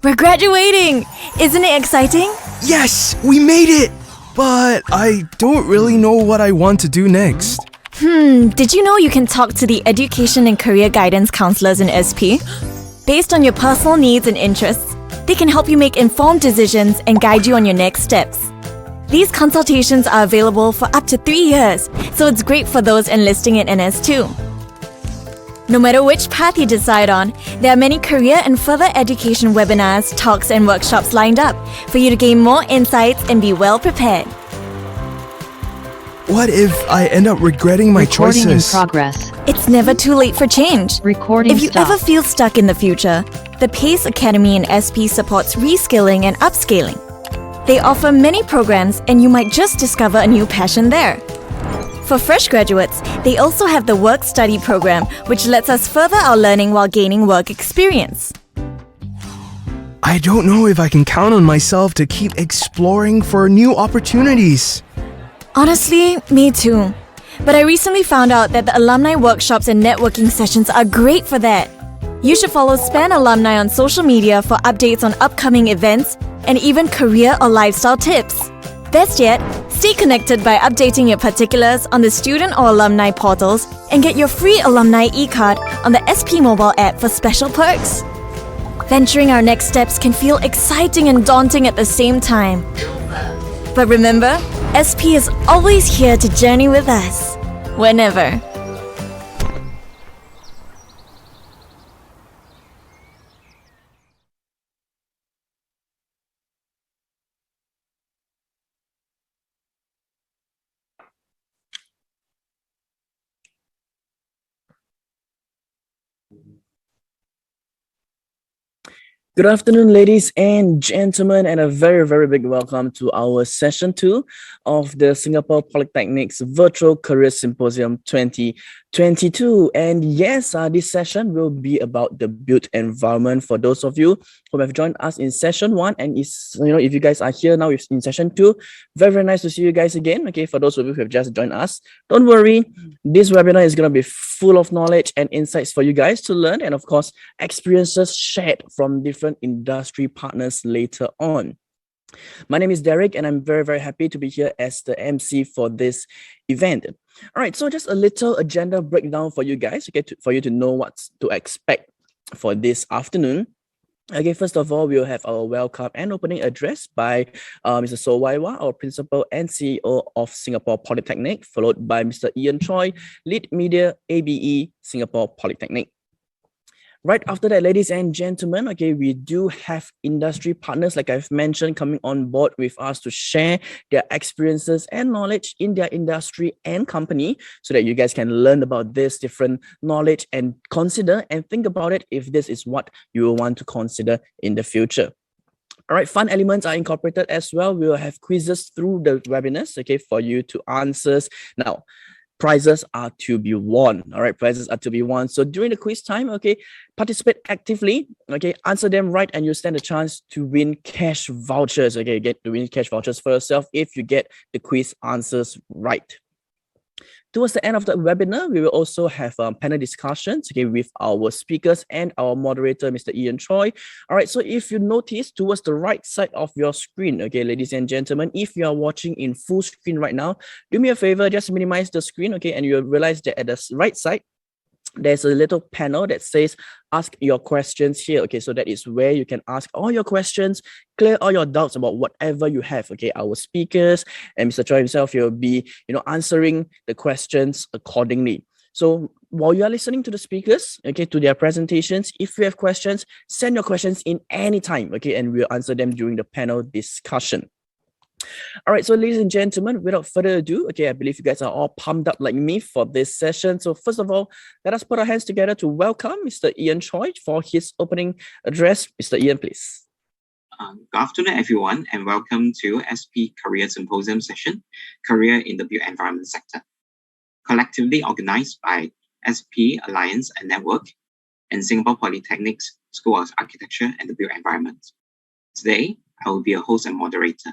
We're graduating! Isn't it exciting? Yes, we made it! But I don't really know what I want to do next. Did you know you can talk to the Education and Career Guidance Counselors in SP? Based on your personal needs and interests, they can help you make informed decisions and guide you on your next steps. These consultations are available for up to 3 years, so it's great for those enlisting in NS too. No matter which path you decide on, there are many career and further education webinars, talks, and workshops lined up for you to gain more insights and be well prepared. What if I end up regretting my Recording choices? in progress. It's never too late for change. Recording If you stopped. ever feel stuck in the future, the PACE Academy in SP supports reskilling and upscaling. They offer many programs and you might just discover a new passion there. For fresh graduates, they also have the Work Study program, which lets us further our learning while gaining work experience. I don't know if I can count on myself to keep exploring for new opportunities. Honestly, me too. But I recently found out that the alumni workshops and networking sessions are great for that. You should follow SPAN Alumni on social media for updates on upcoming events and even career or lifestyle tips. Best yet, stay connected by updating your particulars on the student or alumni portals and get your free alumni e-card on the SP mobile app for special perks. Venturing our next steps can feel exciting and daunting at the same time. But remember, SP is always here to journey with us, whenever. Good afternoon, ladies and gentlemen, and a very, very big welcome to our session 2 of the Singapore Polytechnic's Virtual Career Symposium 2022. And yes, this session will be about the built environment. For those of you who have joined us in session 1, and if you guys are here now in session 2, very, very nice to see you guys again. Okay, for those of you who have just joined us, don't worry, this webinar is going to be full of knowledge and insights for you guys to learn, and of course, experiences shared from different industry partners later on. My name is Derek, and I'm very, very happy to be here as the MC for this event. All right, so just a little agenda breakdown for you guys, okay, for you to know what to expect for this afternoon. Okay, first of all, we'll have our welcome and opening address by Mr. So Waiwa, our Principal and CEO of Singapore Polytechnic, followed by Mr. Ian Choi, Lead Media ABE, Singapore Polytechnic. Right after that, ladies and gentlemen, okay, we do have industry partners, like I've mentioned, coming on board with us to share their experiences and knowledge in their industry and company so that you guys can learn about this different knowledge and consider and think about it if this is what you will want to consider in the future. All right, fun elements are incorporated as well. We will have quizzes through the webinars, okay, for you to answer. Now, prizes are to be won. All right, prizes are to be won. So during the quiz time, okay, participate actively, okay, answer them right, and you stand a chance to win cash vouchers. Okay, get to win cash vouchers for yourself if you get the quiz answers right. Towards the end of the webinar, we will also have panel discussions, okay, with our speakers and our moderator, Mr. Ian Choi. All right, so if you notice towards the right side of your screen, okay, ladies and gentlemen, if you are watching in full screen right now, do me a favor, just minimize the screen, okay, and you'll realize that at the right side, there's a little panel that says ask your questions here. Okay, so that is where you can ask all your questions, clear all your doubts about whatever you have. Okay, our speakers and Mr. Choi himself will be, answering the questions accordingly. So while you are listening to the speakers, okay, to their presentations, if you have questions, send your questions in anytime, okay, and we'll answer them during the panel discussion. All right, so ladies and gentlemen, without further ado, okay, I believe you guys are all pumped up like me for this session. So first of all, let us put our hands together to welcome Mr. Ian Choi for his opening address. Mr. Ian, please. Good afternoon, everyone, and welcome to SP Career Symposium session, Career in the Built Environment Sector, collectively organized by SP Alliance and Network and Singapore Polytechnic's School of Architecture and the Built Environment. Today, I will be a host and moderator.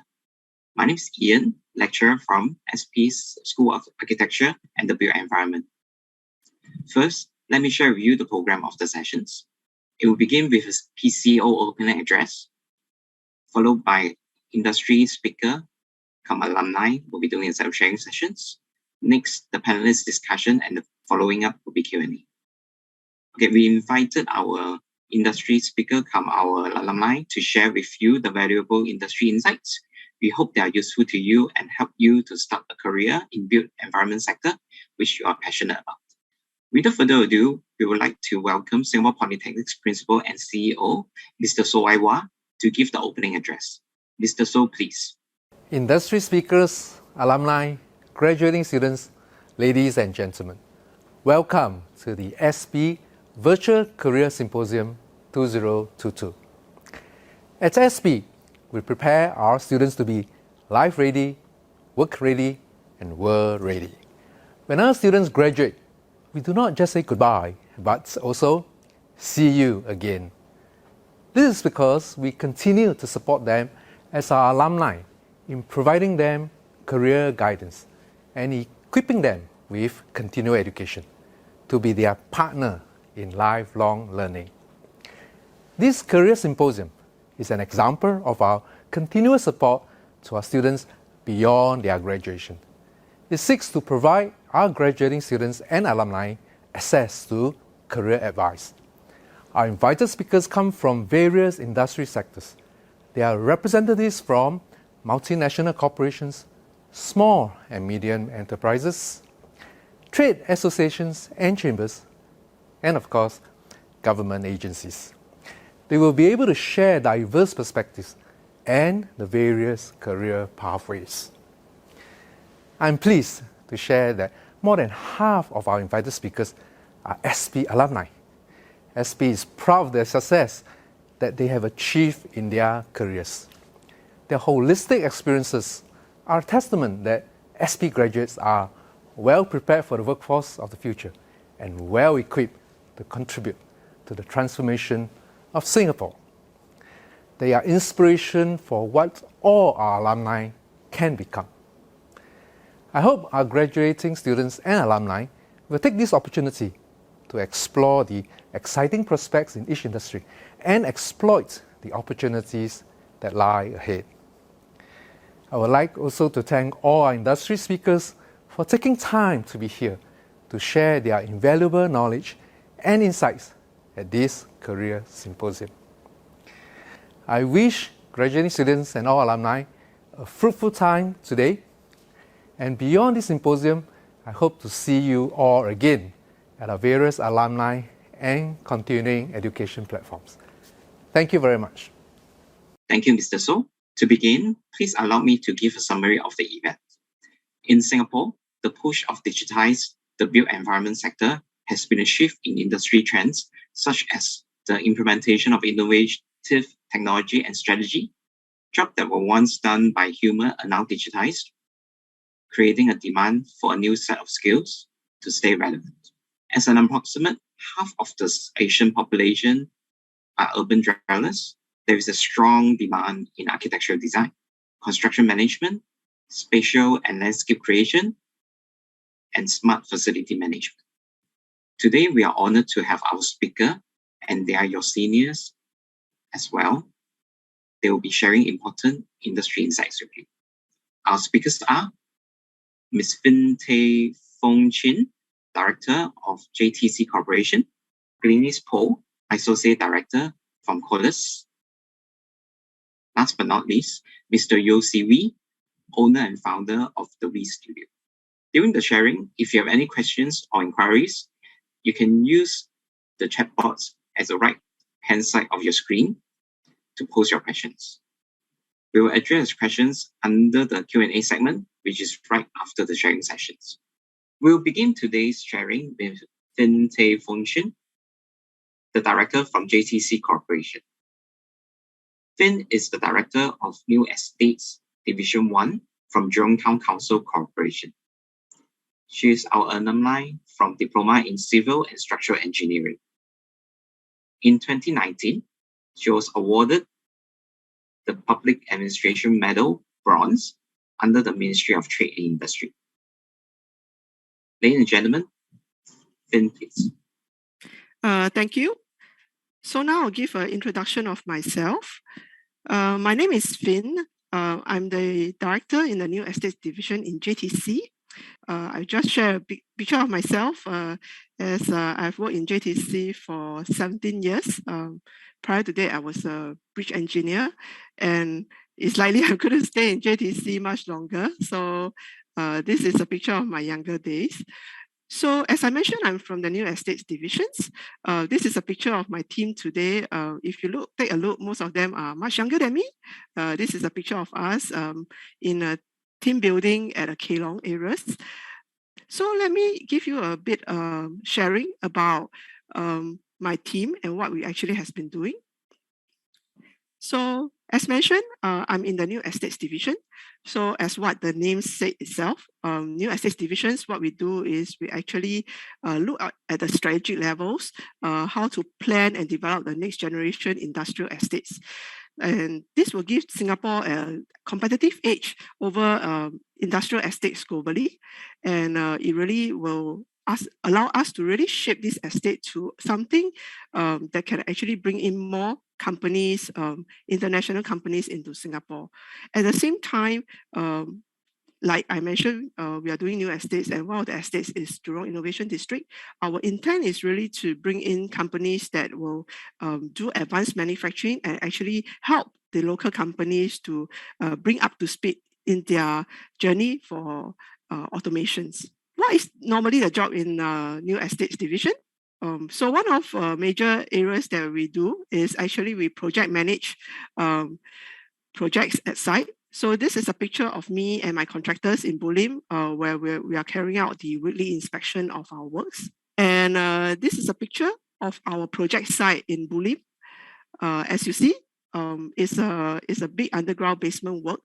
My name is Ian, lecturer from SP's School of Architecture and the Built Environment. First, let me share with you the program of the sessions. It will begin with a PCO opening address, followed by industry speaker, alumni will be doing a set of sharing sessions. Next, the panelist discussion, and the following up will be Q&A. Okay, we invited our industry speaker, our alumni, to share with you the valuable industry insights. We hope they are useful to you and help you to start a career in built environment sector, which you are passionate about. Without further ado, we would like to welcome Singapore Polytechnic's Principal and CEO, Mr. So Aiwa, to give the opening address. Mr. So, please. Industry speakers, alumni, graduating students, ladies and gentlemen, welcome to the SP Virtual Career Symposium 2022. At SP, we prepare our students to be life ready, work ready, and world ready. When our students graduate, we do not just say goodbye, but also see you again. This is because we continue to support them as our alumni in providing them career guidance and equipping them with continual education to be their partner in lifelong learning. This career symposium is an example of our continuous support to our students beyond their graduation. It seeks to provide our graduating students and alumni access to career advice. Our invited speakers come from various industry sectors. They are representatives from multinational corporations, small and medium enterprises, trade associations and chambers, and of course, government agencies. They will be able to share diverse perspectives and the various career pathways. I'm pleased to share that more than half of our invited speakers are SP alumni. SP is proud of their success that they have achieved in their careers. Their holistic experiences are a testament that SP graduates are well prepared for the workforce of the future and well equipped to contribute to the transformation of Singapore. They are inspiration for what all our alumni can become. I hope our graduating students and alumni will take this opportunity to explore the exciting prospects in each industry and exploit the opportunities that lie ahead. I would like also to thank all our industry speakers for taking time to be here to share their invaluable knowledge and insights at this career symposium. I wish graduating students and all alumni a fruitful time today. And beyond this symposium, I hope to see you all again at our various alumni and continuing education platforms. Thank you very much. Thank you, Mr. So. To begin, please allow me to give a summary of the event. In Singapore, the push of digitize the built environment sector has been a shift in industry trends, such as the implementation of innovative technology and strategy. Jobs that were once done by human are now digitized, creating a demand for a new set of skills to stay relevant. As an approximate half of the Asian population are urban dwellers, there is a strong demand in architectural design, construction management, spatial and landscape creation, and smart facility management. Today, we are honored to have our speaker, and they are your seniors as well. They will be sharing important industry insights with you. Our speakers are Ms. Fin Tay Fong Chin, Director of JTC Corporation, Glynis Poh, Associate Director from Colas. Last but not least, Mr. Yo Si Wee, owner and founder of the Wee Studio. During the sharing, if you have any questions or inquiries, you can use the chat box at the right-hand side of your screen to post your questions. We will address questions under the Q&A segment, which is right after the sharing sessions. We'll begin today's sharing with Fin Tay Fong Chin, the director from JTC Corporation. Fin is the director of New Estates Division 1 from Jurong Town Council Corporation. She is our alumni from Diploma in Civil and Structural Engineering. In 2019, she was awarded the Public Administration Medal Bronze under the Ministry of Trade and Industry. Ladies and gentlemen, Fin, please. Thank you. So now I'll give an introduction of myself. My name is Finn. I'm the director in the New Estates Division in JTC. I just share a picture of myself as I've worked in JTC for 17 years. Prior to that, I was a bridge engineer, and it's likely I couldn't stay in JTC much longer. So this is a picture of my younger days. So as I mentioned, I'm from the New Estates Divisions. This is a picture of my team today. If you take a look, most of them are much younger than me. This is a picture of us in a team building at a Keelong areas. So let me give you a bit sharing about my team and what we actually has been doing. So as mentioned, I'm in the New Estates Division. So as what the name said itself, New Estates Divisions, what we do is we actually look at the strategic levels, how to plan and develop the next generation industrial estates. And this will give Singapore a competitive edge over industrial estates globally. And it really will allow us to really shape this estate to something that can actually bring in more companies, international companies into Singapore. At the same time, like I mentioned, we are doing new estates, and one of the estates is Jurong Innovation District. Our intent is really to bring in companies that will do advanced manufacturing and actually help the local companies to bring up to speed in their journey for automations. What is normally the job in new estates division? So one of major areas that we do is actually we project manage projects at site. So this is a picture of me and my contractors in Bulim, where we are carrying out the weekly inspection of our works. And this is a picture of our project site in Bulim. As you see, it's a big underground basement work.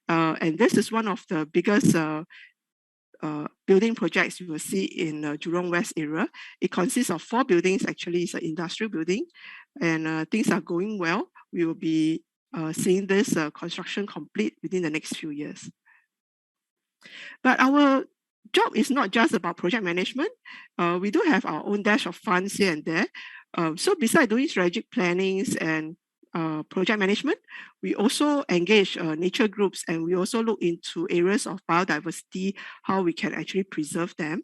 And this is one of the biggest building projects you will see in Jurong West area. It consists of 4 buildings. Actually, it's an industrial building, and things are going well. We will be seeing this construction complete within the next few years. But our job is not just about project management. We do have our own dash of funds here and there. So besides doing strategic plannings and project management, we also engage nature groups, and we also look into areas of biodiversity, how we can actually preserve them.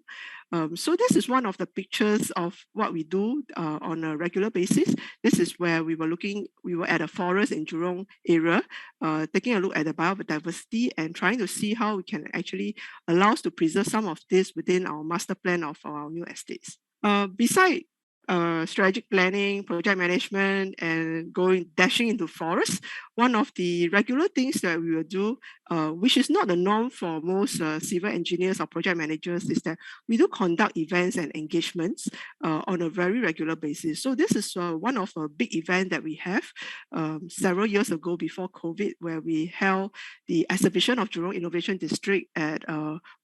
So this is one of the pictures of what we do on a regular basis. This is where we were at a forest in Jurong area, taking a look at the biodiversity and trying to see how we can actually allow us to preserve some of this within our master plan of our new estates. Besides strategic planning, project management, and dashing into forests, one of the regular things that we will do, which is not the norm for most civil engineers or project managers, is that we do conduct events and engagements on a very regular basis. So this is one of a big event that we have several years ago before COVID, where we held the exhibition of Jurong Innovation District at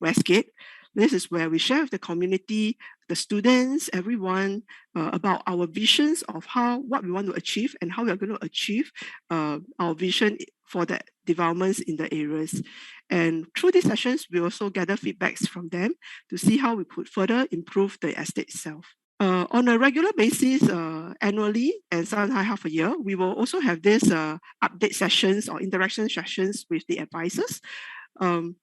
Westgate. This is where we share with the community, the students, everyone, about our visions of what we want to achieve and how we are going to achieve our vision for the developments in the areas. And through these sessions, we also gather feedbacks from them to see how we could further improve the estate itself. On a regular basis, annually and sometimes half a year, we will also have this update sessions or interaction sessions with the advisors. And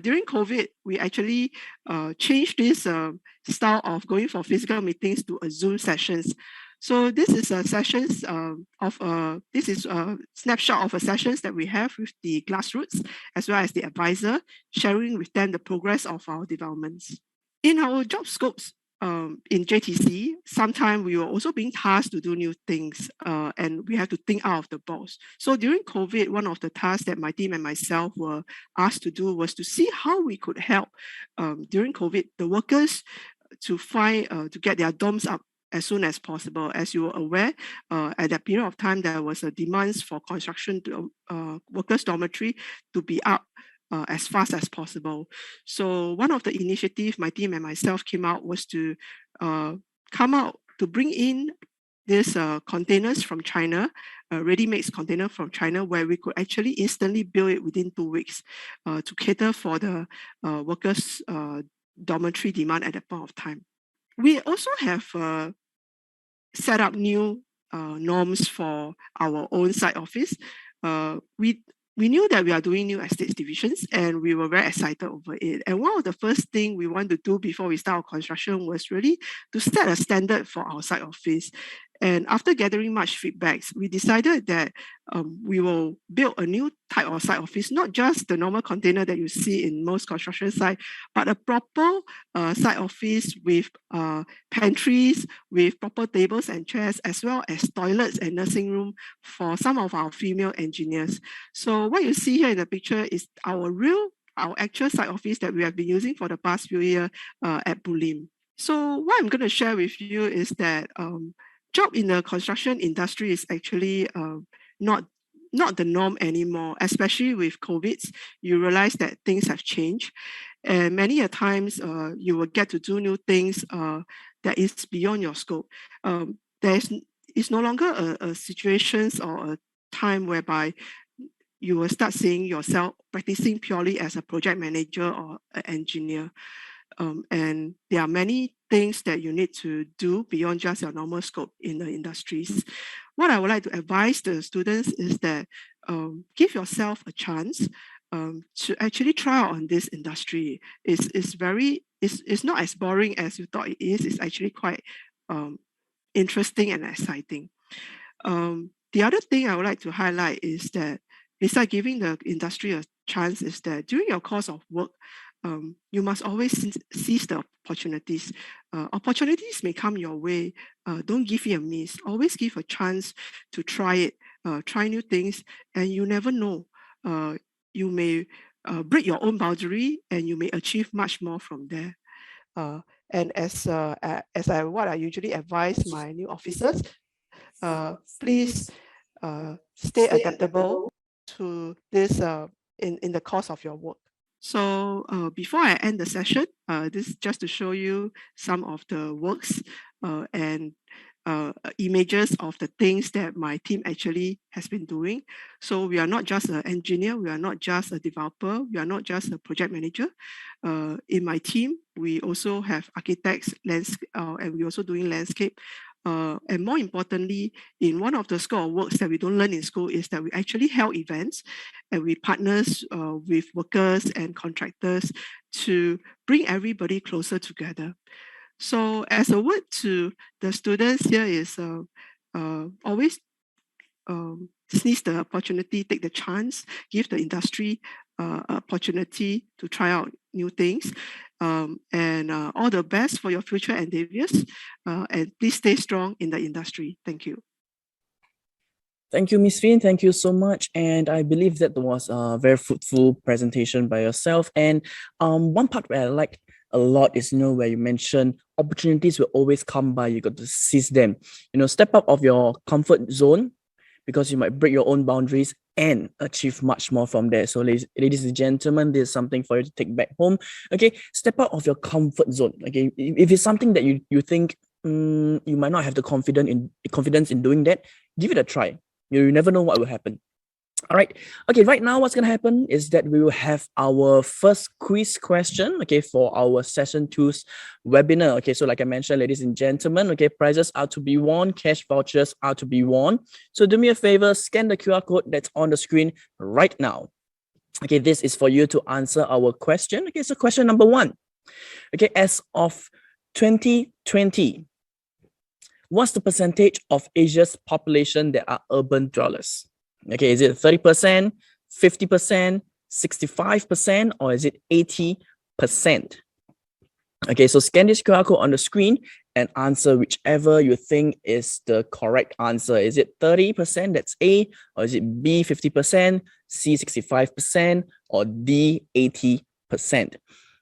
during COVID, we actually changed this style of going for physical meetings to a Zoom sessions. So this is a sessions this is a snapshot of a sessions that we have with the grassroots as well as the advisor, sharing with them the progress of our developments. In our job scopes, in JTC, sometimes we were also being tasked to do new things, and we have to think out of the box. So during COVID, one of the tasks that my team and myself were asked to do was to see how we could help during COVID the workers to get their dorms up as soon as possible. As you were aware, at that period of time, there was a demands for construction workers' dormitory to be up as fast as possible. So one of the initiatives my team and myself came out was to bring in these containers from China, ready-made container from China, where we could actually instantly build it within 2 weeks to cater for the workers' dormitory demand at that point of time. We also have set up new norms for our own site office, we knew that we are doing new estates divisions and we were very excited over it. And one of the first thing we want to do before we start our construction was really to set a standard for our site office. And after gathering much feedbacks, we decided that we will build a new type of site office, not just the normal container that you see in most construction sites, but a proper site office with pantries, with proper tables and chairs, as well as toilets and nursing room for some of our female engineers. So what you see here in the picture is our actual site office that we have been using for the past few years at Bulim. So what I'm going to share with you is that job in the construction industry is actually not the norm anymore, especially with COVID. You realize that things have changed. And many a times you will get to do new things that is beyond your scope. It's no longer a situations or a time whereby you will start seeing yourself practicing purely as a project manager or an engineer. And there are many things that you need to do beyond just your normal scope in the industries. What I would like to advise the students is that give yourself a chance to actually try out on this industry. It's not as boring as you thought it is. It's actually quite interesting and exciting. The other thing I would like to highlight is that besides giving the industry a chance is that during your course of work, you must always seize the opportunities. Opportunities may come your way. Don't give it a miss. Always give a chance to try it, try new things, and you never know. You may break your own boundary, and you may achieve much more from there. And what I usually advise my new officers, please stay adaptable to this in the course of your work. So before I end the session, this is just to show you some of the works and images of the things that my team actually has been doing. So we are not just an engineer, we are not just a developer, we are not just a project manager. In my team, we also have architects, and we're also doing landscape. And more importantly, in one of the scope of works that we don't learn in school is that we actually held events and we partners with workers and contractors to bring everybody closer together. So as a word to the students here is always seize the opportunity, take the chance, give the industry opportunity to try out new things. And all the best for your future endeavors. And please stay strong in the industry. Thank you. Thank you, Ms. Finn. Thank you so much. And I believe that was a very fruitful presentation by yourself. And one part where I like a lot is, where you mentioned opportunities will always come by. You got to seize them. Step out of your comfort zone, because you might break your own boundaries and achieve much more from there. So ladies and gentlemen, this is something for you to take back home. Okay, step out of your comfort zone. Okay, if it's something that you think you might not have the confidence in doing that, give it a try. You never know what will happen. All right. Okay, right now what's going to happen is that we will have our first quiz question, okay, for our session 2's webinar. Okay, so like I mentioned, ladies and gentlemen, okay, prizes are to be won, cash vouchers are to be won. So do me a favor, scan the QR code that's on the screen right now. Okay, this is for you to answer our question. Okay, so question number 1. Okay, as of 2020, what's the percentage of Asia's population that are urban dwellers? Okay, is it 30%, 50%, 65%, or is it 80%? Okay, so scan this QR code on the screen and answer whichever you think is the correct answer. Is it 30%, that's A, or is it B, 50%, C, 65%, or D, 80%?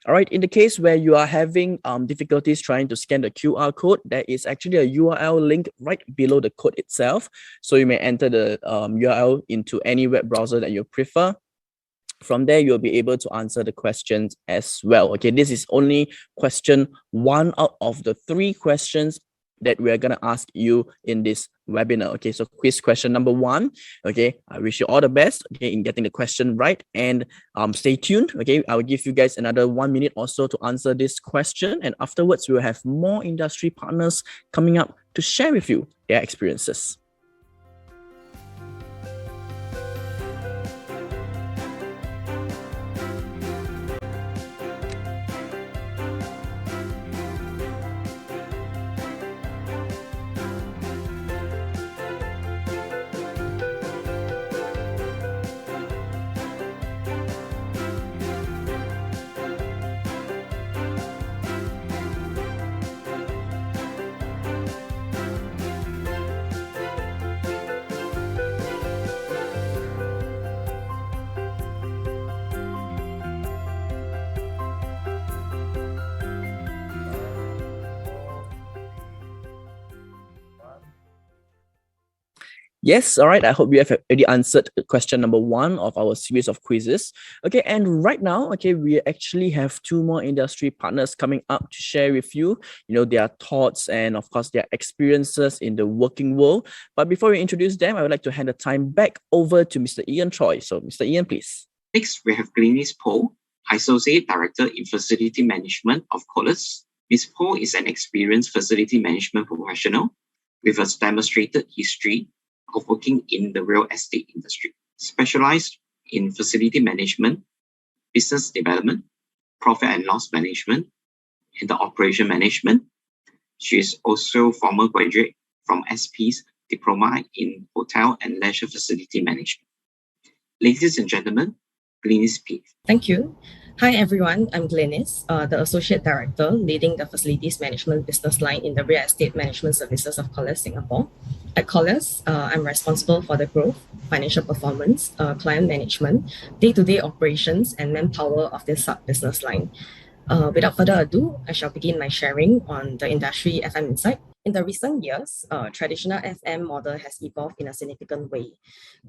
All right, in the case where you are having difficulties trying to scan the QR code, there is actually a URL link right below the code itself. So you may enter the URL into any web browser that you prefer. From there, you'll be able to answer the questions as well. Okay, this is only question 1 out of the 3 questions that we're going to ask you in this webinar. Okay, so quiz question number 1. Okay, I wish you all the best, okay, in getting the question right, and stay tuned. Okay, I'll give you guys another 1 minute or so to answer this question, and afterwards we will have more industry partners coming up to share with you their experiences. Yes, all right. I hope you have already answered question number 1 of our series of quizzes. Okay, and right now, okay, we actually have 2 more industry partners coming up to share with you, their thoughts and of course their experiences in the working world. But before we introduce them, I would like to hand the time back over to Mr. Ian Choi. So, Mr. Ian, please. Next, we have Glynis Poh, Associate Director in Facility Management of Colas. Ms. Poh is an experienced facility management professional with a demonstrated history of working in the real estate industry, specialized in facility management, business development, profit and loss management, and the operation management. She is also former graduate from SP's Diploma in Hotel and Leisure Facility Management. Ladies and gentlemen, Glynis P. Thank you. Hi everyone, I'm Glynis, the Associate Director leading the Facilities Management business line in the Real Estate Management Services of Colas Singapore. At Colas, I'm responsible for the growth, financial performance, client management, day-to-day operations, and manpower of this sub-business line. Without further ado, I shall begin my sharing on the industry FM insight. In the recent years, traditional FM model has evolved in a significant way.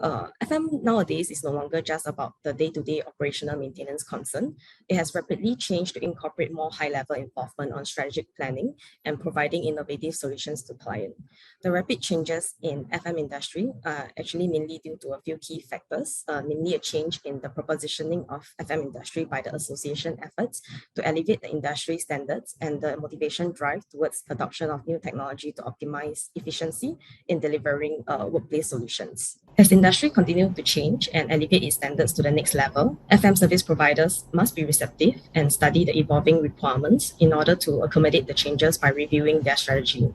FM nowadays is no longer just about the day-to-day operational maintenance concern. It has rapidly changed to incorporate more high-level involvement on strategic planning and providing innovative solutions to clients. The rapid changes in FM industry are actually mainly due to a few key factors, namely a change in the propositioning of FM industry by the association efforts to elevate the industry standards and the motivation drive towards adoption of new technology to optimize efficiency in delivering workplace solutions. As the industry continues to change and elevate its standards to the next level, FM service providers must be receptive and study the evolving requirements in order to accommodate the changes by reviewing their strategy.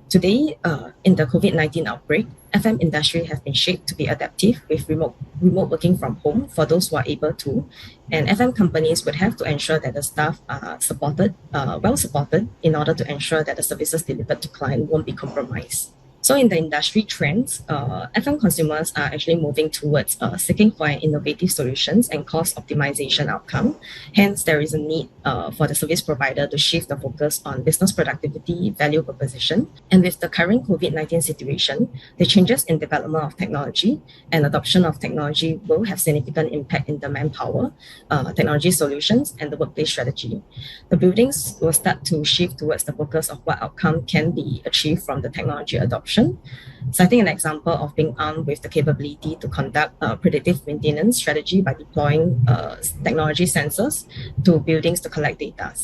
Today, in the COVID-19 outbreak, FM industry has been shaped to be adaptive with remote working from home for those who are able to, and FM companies would have to ensure that the staff are well supported in order to ensure that the services delivered to client won't be compromised. So in the industry trends, FM consumers are actually moving towards seeking for innovative solutions and cost optimization outcome. Hence, there is a need for the service provider to shift the focus on business productivity, value proposition. And with the current COVID-19 situation, the changes in development of technology and adoption of technology will have significant impact in the manpower, technology solutions, and the workplace strategy. The buildings will start to shift towards the focus of what outcome can be achieved from the technology adoption. Citing an example of being armed with the capability to conduct predictive maintenance strategy by deploying technology sensors to buildings to collect data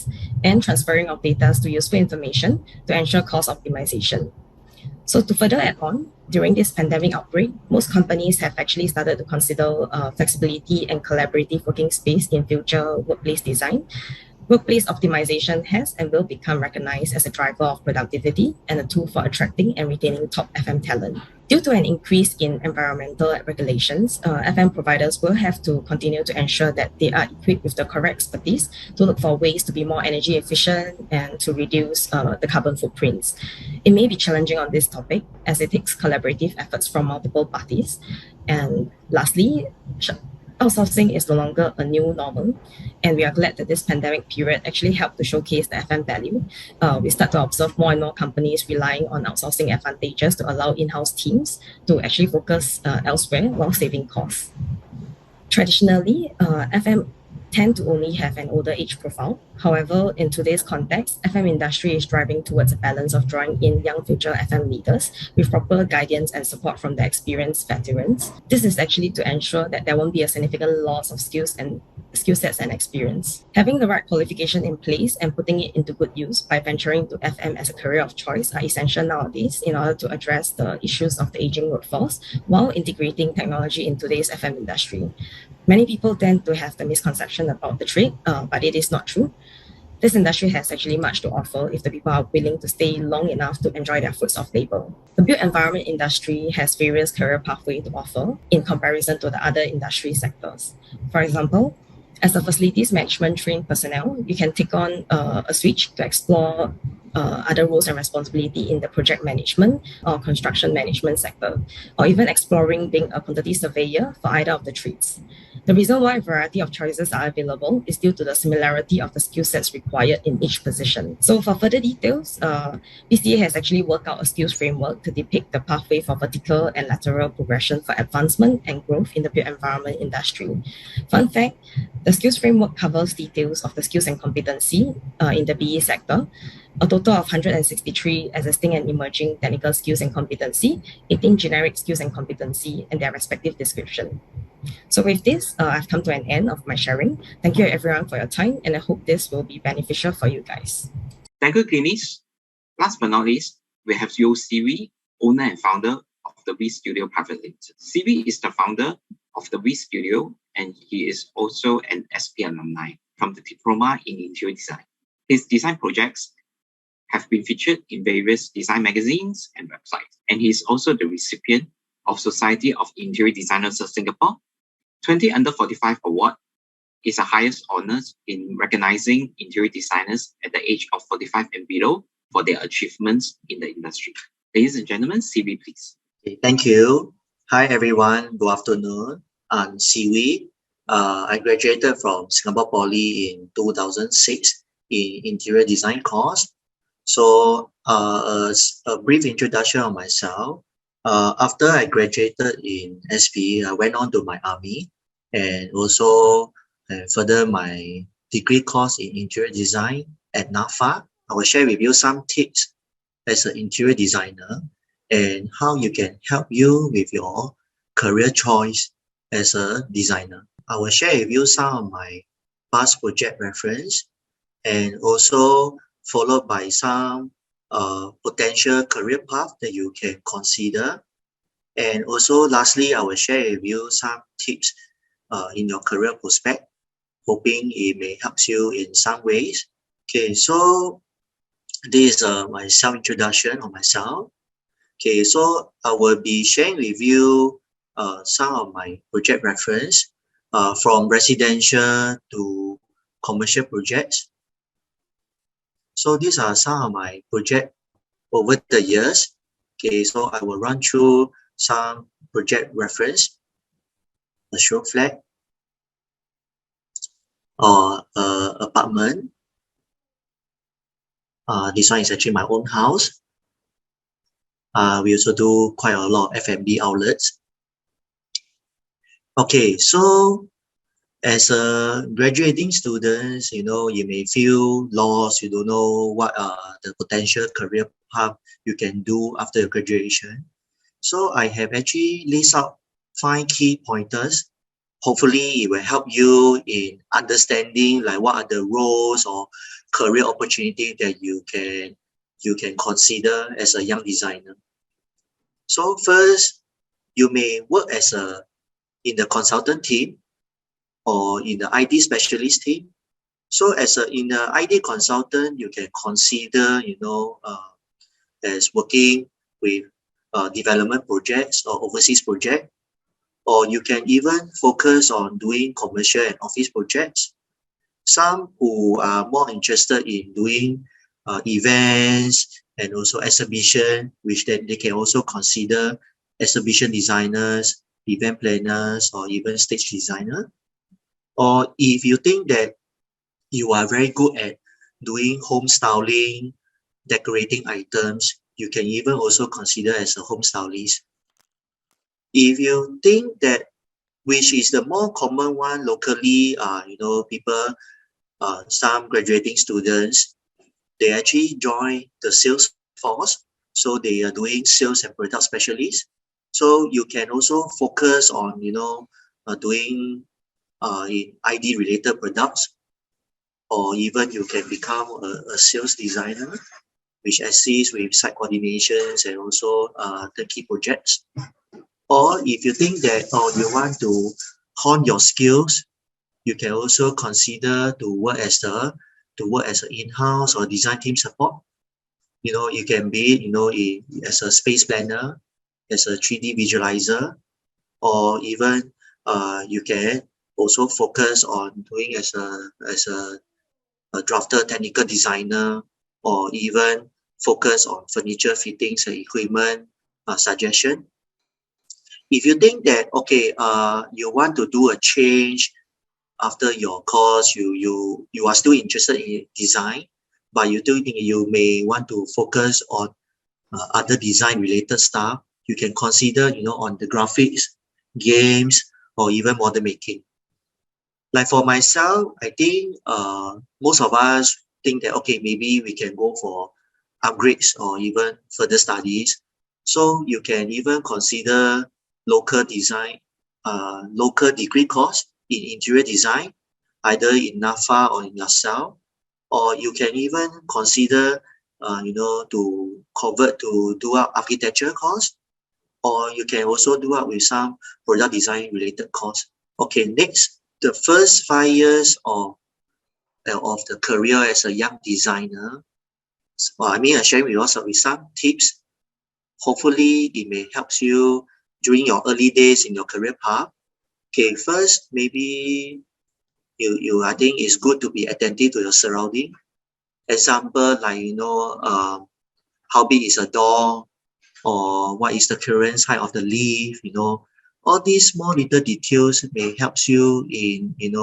and transferring of data to useful information to ensure cost optimization. So to further add on, during this pandemic outbreak, most companies have actually started to consider flexibility and collaborative working space in future workplace design. Workplace optimization has and will become recognized as a driver of productivity and a tool for attracting and retaining top FM talent. Due to an increase in environmental regulations, FM providers will have to continue to ensure that they are equipped with the correct expertise to look for ways to be more energy efficient and to reduce the carbon footprints. It may be challenging on this topic as it takes collaborative efforts from multiple parties. And lastly, outsourcing is no longer a new normal, and we are glad that this pandemic period actually helped to showcase the FM value. We start to observe more and more companies relying on outsourcing advantages to allow in-house teams to actually focus elsewhere while saving costs. Traditionally, FM tend to only have an older age profile. However, in today's context, FM industry is driving towards a balance of drawing in young future FM leaders with proper guidance and support from the experienced veterans. This is actually to ensure that there won't be a significant loss of skill sets and experience. Having the right qualification in place and putting it into good use by venturing to FM as a career of choice are essential nowadays in order to address the issues of the aging workforce while integrating technology in today's FM industry. Many people tend to have the misconception about the trade, but it is not true. This industry has actually much to offer if the people are willing to stay long enough to enjoy their fruits of labor. The built environment industry has various career pathways to offer in comparison to the other industry sectors. For example, as a facilities management trained personnel, you can take on a switch to explore other roles and responsibility in the project management or construction management sector, or even exploring being a quantity surveyor for either of the trades. The reason why a variety of choices are available is due to the similarity of the skill sets required in each position. So for further details, PCA has actually worked out a skills framework to depict the pathway for vertical and lateral progression for advancement and growth in the built environment industry. Fun fact, the skills framework covers details of the skills and competency in the BE sector, a total of 163 existing and emerging technical skills and competency, 18 generic skills and competency, and their respective description. So with this, I've come to an end of my sharing. Thank you everyone for your time, and I hope this will be beneficial for you guys. Thank you, Glynis. Last but not least, we have Yo Siwi, owner and founder of the V Studio Private Limited. Siwi is the founder of the V Studio, and he is also an SP alumni from the Diploma in Interior Design. His design projects have been featured in various design magazines and websites, and he is also the recipient of Society of Interior Designers of Singapore 20 Under 45 Award. Is the highest honors in recognizing interior designers at the age of 45 and below for their achievements in the industry. Ladies and gentlemen, Siwi, please. Okay, thank you. Hi, everyone. Good afternoon. I'm Siwi. I graduated from Singapore Poly in 2006 in interior design course. So, a brief introduction of myself. After I graduated in SP, I went on to my army and also further my degree course in interior design at NAFA. I will share with you some tips as an interior designer and how you can help you with your career choice as a designer. I will share with you some of my past project reference and also followed by some potential career path that you can consider. And also lastly, I will share with you some tips in your career prospect, hoping it may help you in some ways. Okay, so this is my self-introduction of myself. Okay, so I will be sharing with you some of my project reference from residential to commercial projects. So these are some of my projects over the years. Okay, so I will run through some project reference, a show flat, or apartment. This one is actually my own house. We also do quite a lot of F&B outlets. Okay, so as a graduating students, you may feel lost. You don't know what are the potential career path you can do after your graduation. So I have actually listed out 5 key pointers. Hopefully it will help you in understanding like what are the roles or career opportunity that you can consider as a young designer. So first, you may work as in the consultant team or in the ID specialist team. So in the ID consultant, you can consider, as working with development projects or overseas projects, or you can even focus on doing commercial and office projects. Some who are more interested in doing events and also exhibition, which they can also consider exhibition designers, event planners, or even stage designer. Or if you think that you are very good at doing home styling, decorating items, you can even also consider as a home stylist. If you think that, which is the more common one locally, people some graduating students, they actually join the sales force. So they are doing sales and product specialists. So you can also focus on, doing in ID related products, or even you can become a sales designer, which assists with site coordinations and also the key projects. Or if you think that you want to hone your skills, you can also consider to work as an in-house or design team support. You can be, as a space planner, as a 3D visualizer, or even you can also focus on doing as a drafter technical designer, or even focus on furniture fittings and equipment suggestion. If you think that, okay, you want to do a change after your course, you are still interested in design, but you do think you may want to focus on other design related stuff, you can consider, on the graphics, games, or even model making. Like for myself, I think most of us think that, okay, maybe we can go for upgrades or even further studies. So you can even consider local design, local degree course in interior design, either in NAFA or in LaSalle, or you can even consider, to convert to do up architecture course, or you can also do up with some product design related course. Okay, next, the first 5 years of the career as a young designer, I share with you also with some tips. Hopefully, it may help you during your early days in your career path. Okay, first, maybe I think it's good to be attentive to your surrounding. Example, like, how big is a door, or what is the current height of the leaf, all these small little details may help you in, in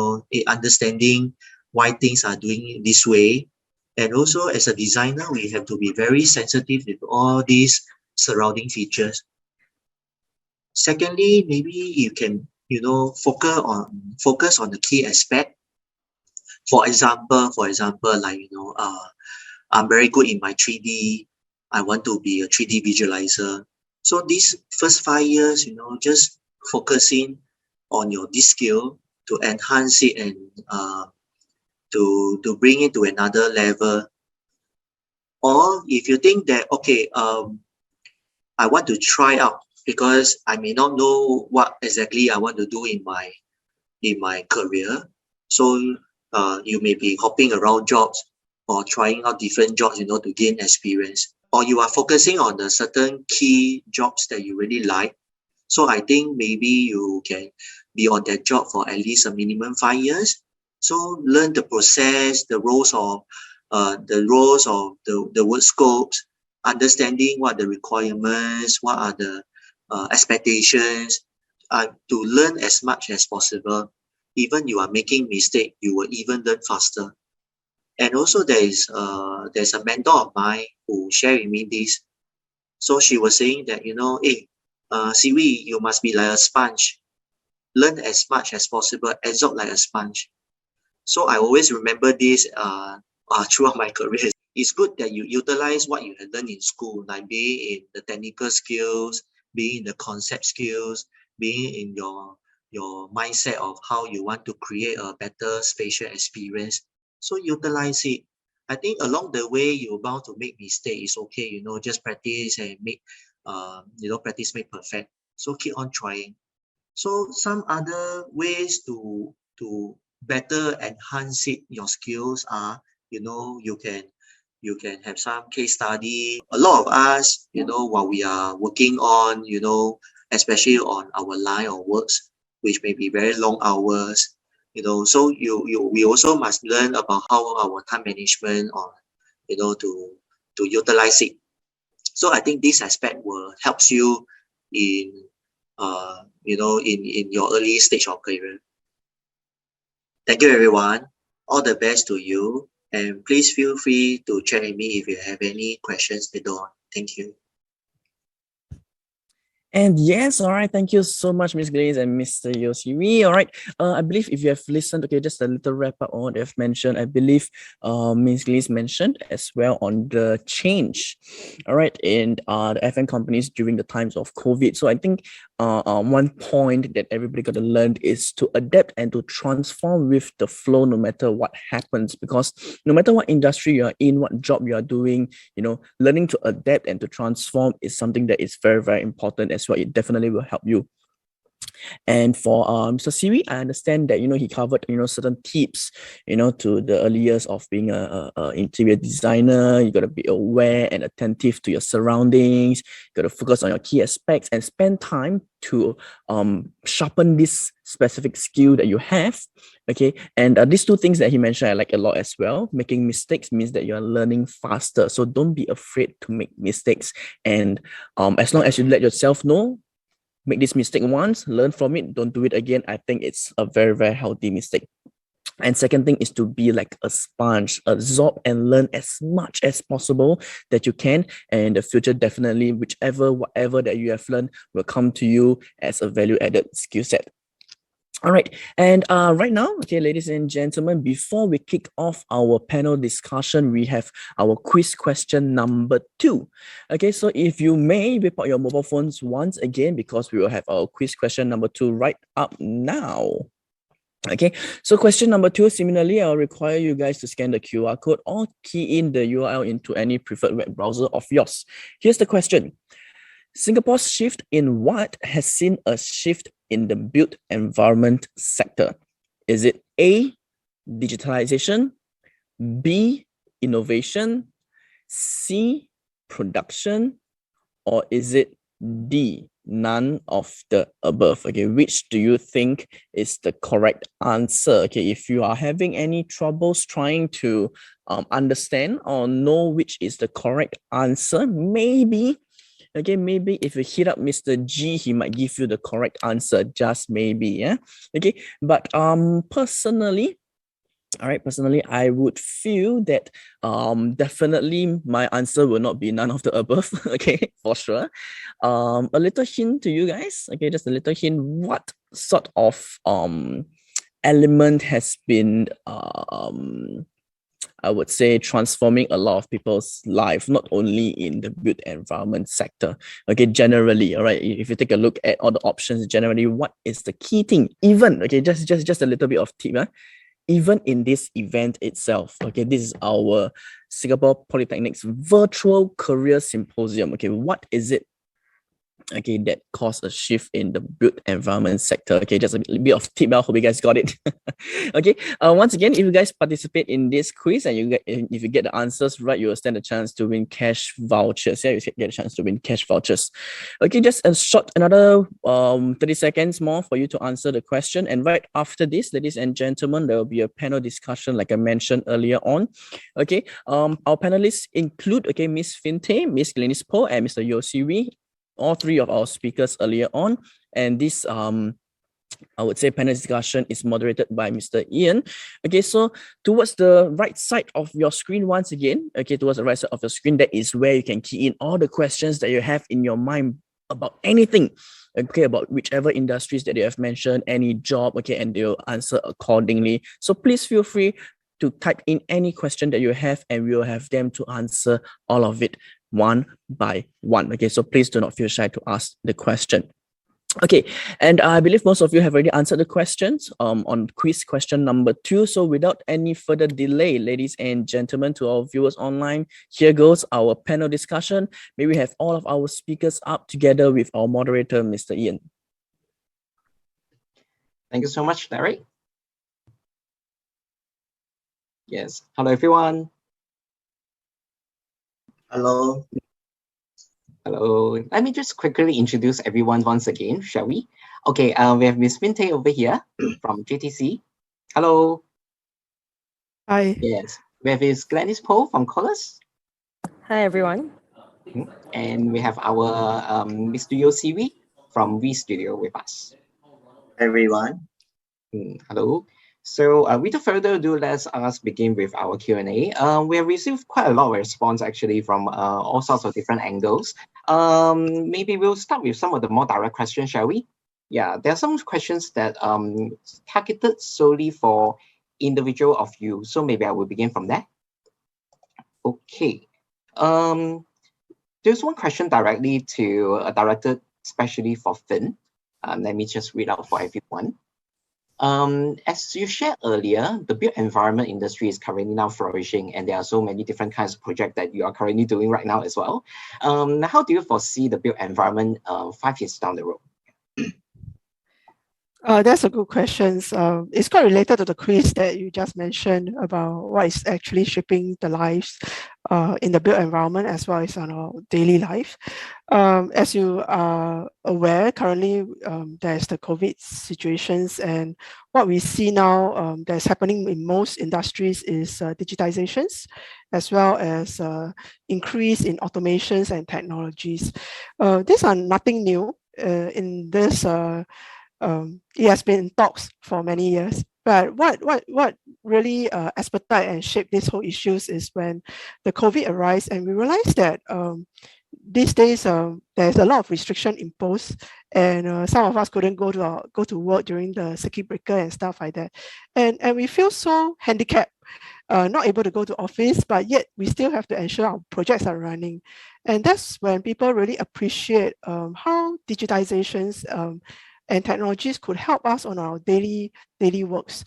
understanding why things are doing this way. And also as a designer, we have to be very sensitive with all these surrounding features. Secondly, maybe you can, focus on the key aspect. For example, like, I'm very good in my 3D. I want to be a 3D visualizer. So these first 5 years, just focusing on this skill to enhance it and to bring it to another level. Or if you think that, okay, I want to try out because I may not know what exactly I want to do in my career. So you may be hopping around jobs or trying out different jobs, to gain experience. Or you are focusing on a certain key jobs that you really like. So I think maybe you can be on that job for at least a minimum 5 years. So learn the process, the roles of the work scopes, understanding what the requirements, what are the expectations, to learn as much as possible. Even you are making mistake, you will even learn faster. And also there's a mentor of mine who shared with me this. So she was saying that, hey, Siwi, you must be like a sponge. Learn as much as possible, absorb like a sponge. So I always remember this throughout my career. It's good that you utilize what you have learned in school, like being in the technical skills, being in the concept skills, being in your mindset of how you want to create a better spatial experience. So utilize it. I think along the way you're bound to make mistakes. It's okay, just practice and make practice make perfect. So keep on trying. So some other ways to better enhance your skills are, you can have some case study. A lot of us, while we are working on, especially on our line of works, which may be very long hours, so we also must learn about how our time management or, to utilize it. So I think this aspect will help you in, in your early stage of career. Thank you, everyone. All the best to you. And please feel free to chat with me if you have any questions later on. Thank you. And yes, all right. Thank you so much, Miss Glaze and Mr. Yosiri. All right. I believe if you have listened, okay, just a little wrap up on what they've mentioned. I believe Miss Glaze mentioned as well on the change, all right, in the FM companies during the times of COVID. So I think one point that everybody got to learn is to adapt and to transform with the flow no matter what happens. Because no matter what industry you are in, what job you are doing, learning to adapt and to transform is something that is very, very important as well. It definitely will help you. And for Mr. Siri, I understand that he covered certain tips to the early years of being a interior designer. You got to be aware and attentive to your surroundings. You got to focus on your key aspects and spend time to sharpen this specific skill that you have. Okay, and these two things that he mentioned I like a lot as well. Making mistakes means that you are learning faster, so don't be afraid to make mistakes. And as long as you let yourself know, make this mistake once, learn from it, don't do it again, I think it's a very, very healthy mistake. And second thing is to be like a sponge, absorb and learn as much as possible that you can. And in the future, definitely, whatever that you have learned will come to you as a value added skill set. All right. And right now, okay, ladies and gentlemen, before we kick off our panel discussion, we have our quiz question number 2. Okay, so if you may whip out your mobile phones once again, because we will have our quiz question number 2 right up now. Okay, so question number 2, similarly, I'll require you guys to scan the QR code or key in the URL into any preferred web browser of yours. Here's the question. Singapore's shift in what has seen a shift in the built environment sector? Is it A, digitalization, B, innovation, C, production, or is it D, none of the above? Okay, which do you think is the correct answer? Okay, if you are having any troubles trying to understand or know which is the correct answer, maybe if you hit up Mr. G, he might give you the correct answer, just maybe, yeah. Okay, but personally, I would feel that definitely my answer will not be none of the above. Okay, for sure. A little hint to you guys. Okay, just a little hint. What sort of element has been I would say transforming a lot of people's life, not only in the built environment sector. Okay, generally, all right. If you take a look at all the options, generally, what is the key thing? Even just a little bit of tip, even in this event itself. Okay, this is our Singapore Polytechnic's virtual career symposium. Okay, what is it? Okay, that caused a shift in the built environment sector. Okay, just a bit of tip. I hope you guys got it. Okay, once again, if you guys participate in this quiz and if you get the answers right, you will stand a chance to win cash vouchers. Yeah, you get a chance to win cash vouchers. Okay, just another 30 seconds more for you to answer the question. And right after this, ladies and gentlemen, there will be a panel discussion like I mentioned earlier on. Okay, our panelists include Miss Finte, Miss Glenis Poe, and Mr. Yosiri, all three of our speakers earlier on. And this I would say panel discussion is moderated by Mr. Ian. Okay, so towards the right side of your screen, once again, towards the right side of your screen, that is where you can key in all the questions that you have in your mind about anything, about whichever industries that you have mentioned, any job, and they'll answer accordingly. So please feel free to type in any question that you have, and we will have them to answer all of it one by one. Okay, so please do not feel shy to ask the question. Okay, and I believe most of you have already answered the questions on quiz question number 2. So without any further delay, ladies and gentlemen, to our viewers online, here goes our panel discussion. May we have all of our speakers up together with our moderator, Mr. Ian. Thank you so much, Larry. Yes, hello everyone. Hello. Hello. Let me just quickly introduce everyone once again, shall we? Okay, we have Miss Finte over here from GTC. Hello. Hi. Yes. We have Miss Glenis Poe from Collis. Hi, everyone. And we have our Mr. Yosiri from V Studio with us. Everyone. Hello. So without further ado, let's us begin with our Q&A. We have received quite a lot of response actually from all sorts of different angles. Maybe we'll start with some of the more direct questions, shall we? Yeah, there are some questions that targeted solely for individual of you. So maybe I will begin from there. Okay. There's one question directly to directed especially for Finn. Let me just read out for everyone. As you shared earlier, the built environment industry is currently now flourishing, and there are so many different kinds of projects that you are currently doing right now as well. How do you foresee the built environment 5 years down the road? That's a good question. It's quite related to the quiz that you just mentioned about what is actually shaping the lives in the built environment as well as on our daily life. As you are aware, currently there's the COVID situations, and what we see now that's happening in most industries is digitizations, as well as increase in automations and technologies. These are nothing new in this. It has been in talks for many years. But what really expedite and shape this whole issues is when the COVID arise, and we realized that these days there's a lot of restriction imposed, and some of us couldn't go to work during the circuit breaker and stuff like that, and we feel so handicapped, not able to go to office, but yet we still have to ensure our projects are running. And that's when people really appreciate how digitizations and technologies could help us on our daily works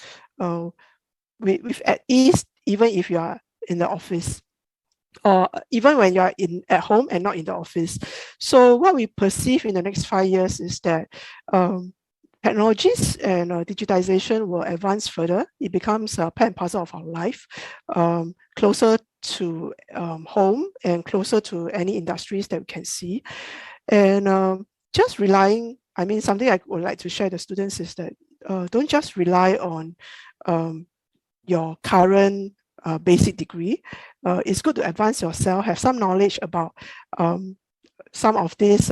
with at ease, even if you are in the office, or even when you are at home and not in the office. So what we perceive in the next 5 years is that technologies and digitization will advance further. It becomes a part and parcel of our life, closer to home and closer to any industries that we can see. And just relying, I mean, something I would like to share with the students is that don't just rely on your current basic degree. It's good to advance yourself, have some knowledge about some of these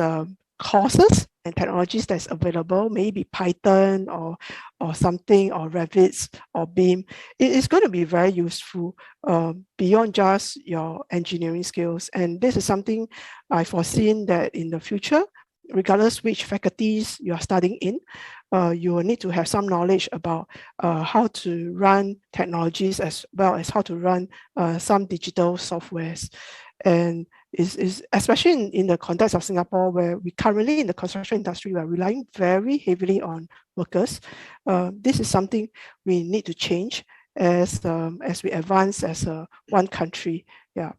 courses and technologies that's available, maybe Python or something, or Revit or Beam. It is going to be very useful beyond just your engineering skills. And this is something I foreseen that in the future, regardless which faculties you are studying in, you will need to have some knowledge about how to run technologies as well as how to run some digital softwares. And is especially in the context of Singapore, where we currently in the construction industry, we are relying very heavily on workers. This is something we need to change as we advance as one country. Yeah.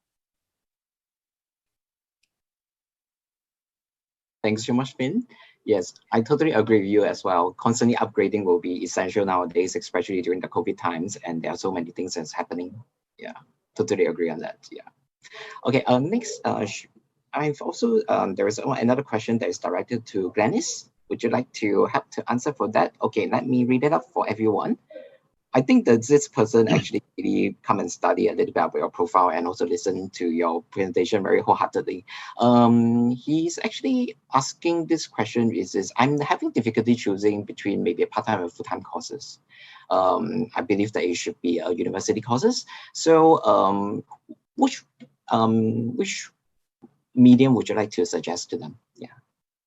Thanks so much, Finn. Yes, I totally agree with you as well. Constantly upgrading will be essential nowadays, especially during the COVID times, and there are so many things that's happening. Yeah, totally agree on that. Yeah. Okay, next, I've also, there is another question that is directed to Glennis. Would you like to help to answer for that? Okay, let me read it up for everyone. I think that this person actually really come and study a little bit about your profile and also listen to your presentation very wholeheartedly. He's actually asking this question is I'm having difficulty choosing between maybe a part-time and full-time courses. I believe that it should be university courses. So which medium would you like to suggest to them? Yeah.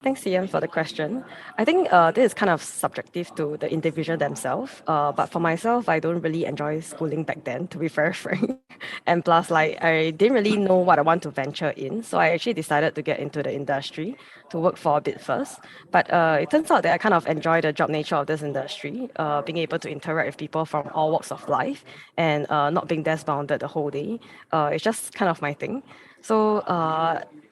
Thanks, Ian, for the question. I think this is kind of subjective to the individual themselves. But for myself, I don't really enjoy schooling back then, to be very frank. And plus, like, I didn't really know what I want to venture in. So I actually decided to get into the industry to work for a bit first. But it turns out that I kind of enjoy the job nature of this industry, being able to interact with people from all walks of life and not being desk bounded the whole day. It's just kind of my thing. So,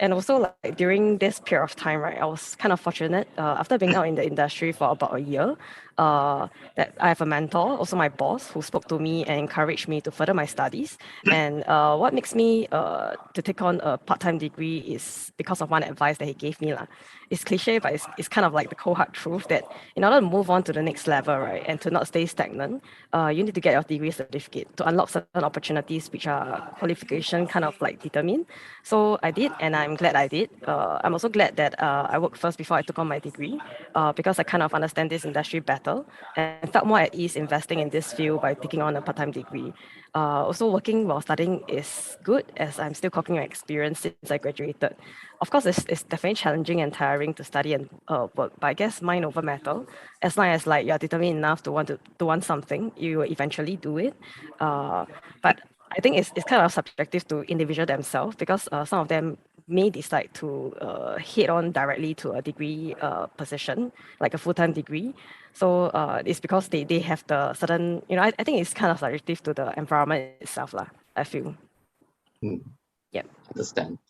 and also like during this period of time, right, I was kind of fortunate after being out in the industry for about a year, that I have a mentor, also my boss, who spoke to me and encouraged me to further my studies. And what makes me to take on a part-time degree is because of one advice that he gave me. It's cliche, but it's kind of like the cold hard truth that in order to move on to the next level, right, and to not stay stagnant, you need to get your degree certificate to unlock certain opportunities which are qualification kind of like determined. So I did, and I'm glad I did. I'm also glad that I worked first before I took on my degree, because I kind of understand this industry better better and felt more at ease investing in this field by taking on a part-time degree. Also, working while studying is good as I'm still coping my experience since I graduated. Of course, it's definitely challenging and tiring to study and work, but I guess mind over matter. As long as like you're determined enough to want something, you will eventually do it. But I think it's kind of subjective to individual themselves because some of them may decide to head on directly to a degree position, like a full-time degree. So it's because they have the certain, I think it's kind of subjective to the environment itself, lah, I feel. Yep.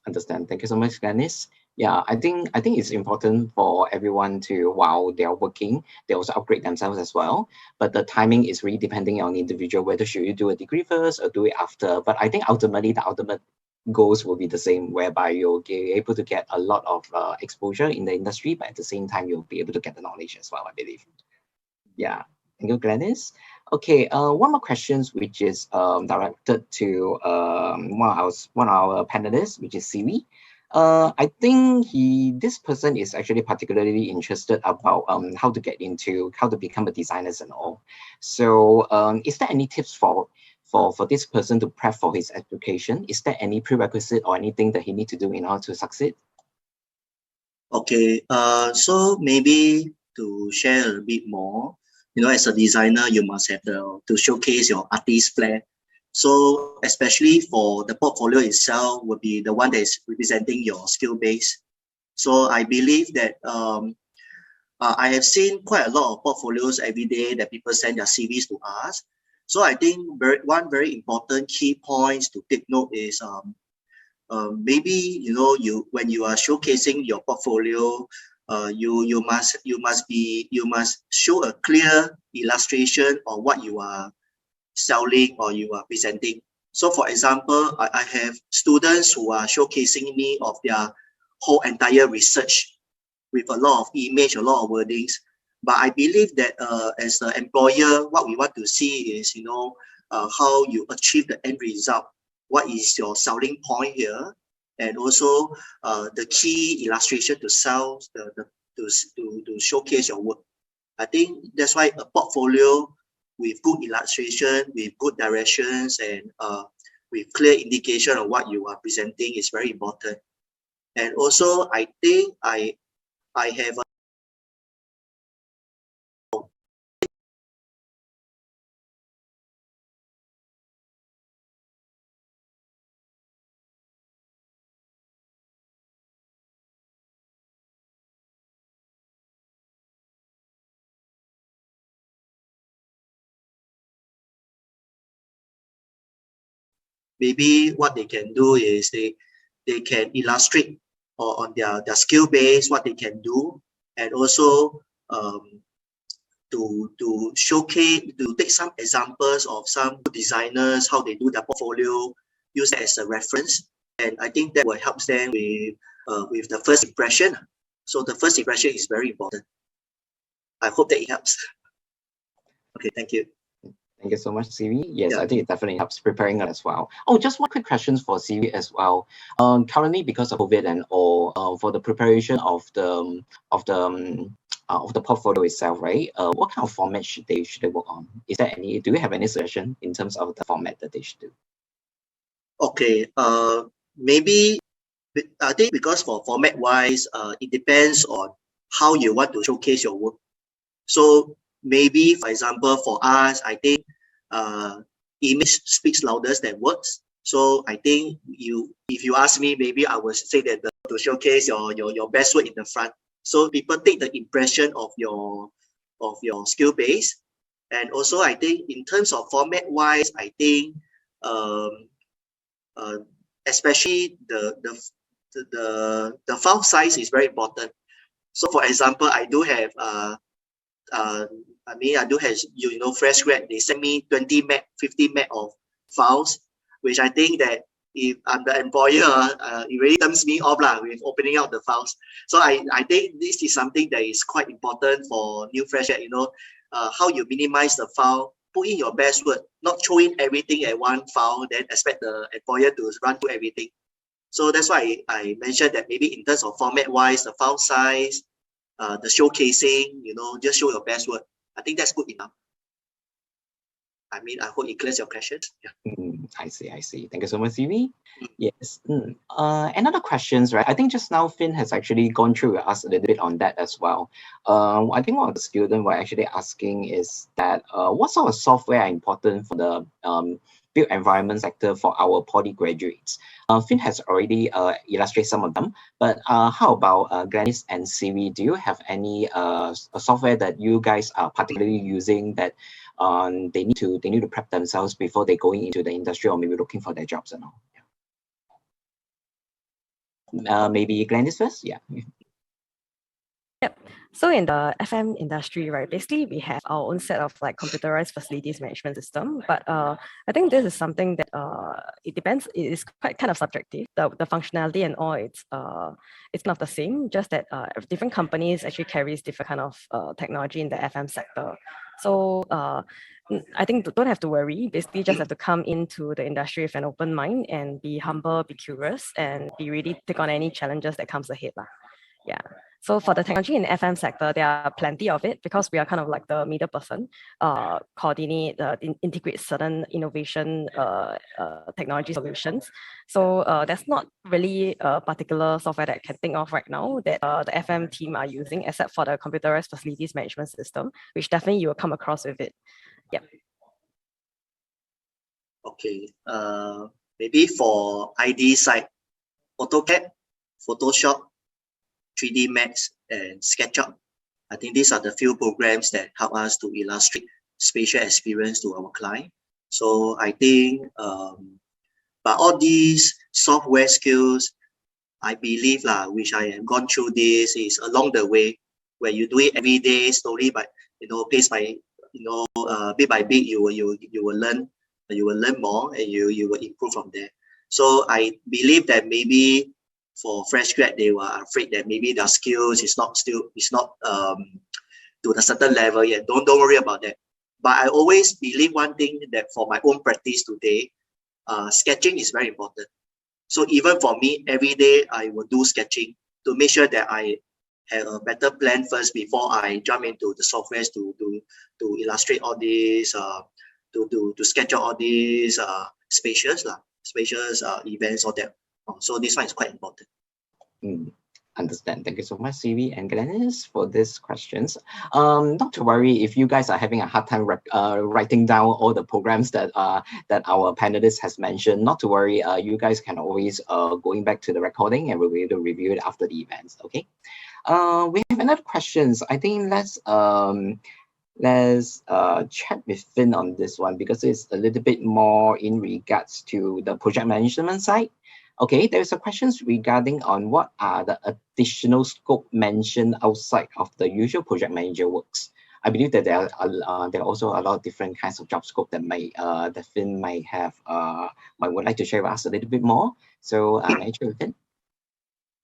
Understand. Thank you so much, Glennis. Yeah, I think it's important for everyone to, while they're working, they also upgrade themselves as well. But the timing is really depending on the individual, whether should you do a degree first or do it after. But I think ultimately the ultimate goals will be the same, whereby you'll be able to get a lot of exposure in the industry, but at the same time, you'll be able to get the knowledge as well, I believe. Yeah, thank you, Glennis. Okay, one more question, which is directed to one of our panelists, which is Siwi. I think this person is actually particularly interested about how to become a designer and all. So, is there any tips for this person to prep for his education? Is there any prerequisite or anything that he needs to do in order to succeed? Okay, so maybe to share a bit more, as a designer, you must have to showcase your artist flair. So especially for the portfolio itself would be the one that is representing your skill base. So I believe that I have seen quite a lot of portfolios every day that people send their CVs to us. So I think one very important key points to take note is maybe when you are showcasing your portfolio, you must show a clear illustration of what you are selling or you are presenting. So for example, I have students who are showcasing me of their whole entire research with a lot of image, a lot of wordings. But I believe that as an employer, what we want to see is, how you achieve the end result. What is your selling point here? And also the key illustration to sell, to showcase your work. I think that's why a portfolio with good illustration, with good directions, and with clear indication of what you are presenting is very important. And also, I think I have maybe what they can do is they can illustrate on their skill base what they can do, and also to showcase, to take some examples of some designers, how they do their portfolio, use it as a reference. And I think that will help them with the first impression. So the first impression is very important. I hope that it helps. Okay, thank you. Thank you so much, Siwi. Yes, I think it definitely helps preparing as well. Oh, just one quick question for Siwi as well. Currently, because of COVID and all, for the preparation of the portfolio itself, right? What kind of format should they work on? Is there any? Do you have any suggestion in terms of the format that they should do? Okay. Maybe I think because for format wise, it depends on how you want to showcase your work. So maybe, for example, for us, I think image speaks louder than words. So I think if you ask me, maybe I would say that to showcase your best work in the front. So people take the impression of your skill base. And also I think in terms of format wise, I think especially the file size is very important. So for example, I do have fresh grad, they send me 20 meg, 50 meg of files, which I think that if I'm the employer, it really turns me off with opening out the files. So I think this is something that is quite important for new fresh grad, how you minimize the file, put in your best word, not throw in everything at one file, then expect the employer to run through everything. So that's why I mentioned that maybe in terms of format wise, the file size, the showcasing, just show your best work. I think that's good enough. I mean, I hope it clears your questions. Yeah. I see. Thank you so much, Ziwi. Yes. Another questions, right? I think just now Finn has actually gone through with us a little bit on that as well. I think one of the students were actually asking is that what sort of software are important for the built environment sector for our poly graduates? Finn has already illustrated some of them, but how about Glennis and Ziwi? Do you have any software that you guys are particularly using that they need to prep themselves before they going into the industry or maybe looking for their jobs and all? Maybe Glennis first. Yeah. Yep. So in the FM industry, right, basically we have our own set of like computerized facilities management system. But I think this is something that it depends. It is quite kind of subjective. The functionality and all, it's not the same. Just that different companies actually carries different kind of technology in the FM sector. So I think don't have to worry. Basically, just have to come into the industry with an open mind and be humble, be curious, and be ready to take on any challenges that comes ahead. Yeah. So for the technology in the FM sector, there are plenty of it because we are kind of like the middle person, coordinate, integrate certain innovation technology solutions. So there's not really a particular software that I can think of right now that the FM team are using, except for the computerized facilities management system, which definitely you will come across with it. Yep. Okay. Maybe for ID side, AutoCAD, Photoshop, 3D Max, and SketchUp. I think these are the few programs that help us to illustrate spatial experience to our client. So I think, but all these software skills, I believe which I have gone through this is along the way where you do it every day slowly, but pace by bit by bit you will learn more and you will improve from there. So I believe that maybe for fresh grad, they were afraid that maybe their skills is not to a certain level yet. Don't worry about that. But I always believe one thing, that for my own practice today, sketching is very important. So even for me, every day I will do sketching to make sure that I have a better plan first before I jump into the softwares to illustrate all these, to sketch out all these spacious events or that. So this one is quite important. Understand. Thank you so much, Ziwi and Glennis, for these questions. Not to worry if you guys are having a hard time writing down all the programs that that our panelists has mentioned. Not to worry. You guys can always going back to the recording and we'll be able to review it after the events. Okay. We have another questions. I think let's chat with Finn on this one because it's a little bit more in regards to the project management side. Okay, there is a questions regarding on what are the additional scope mentioned outside of the usual project manager works. I believe that there are also a lot of different kinds of job scope that that Finn might have would like to share with us a little bit more. So may I share with Finn?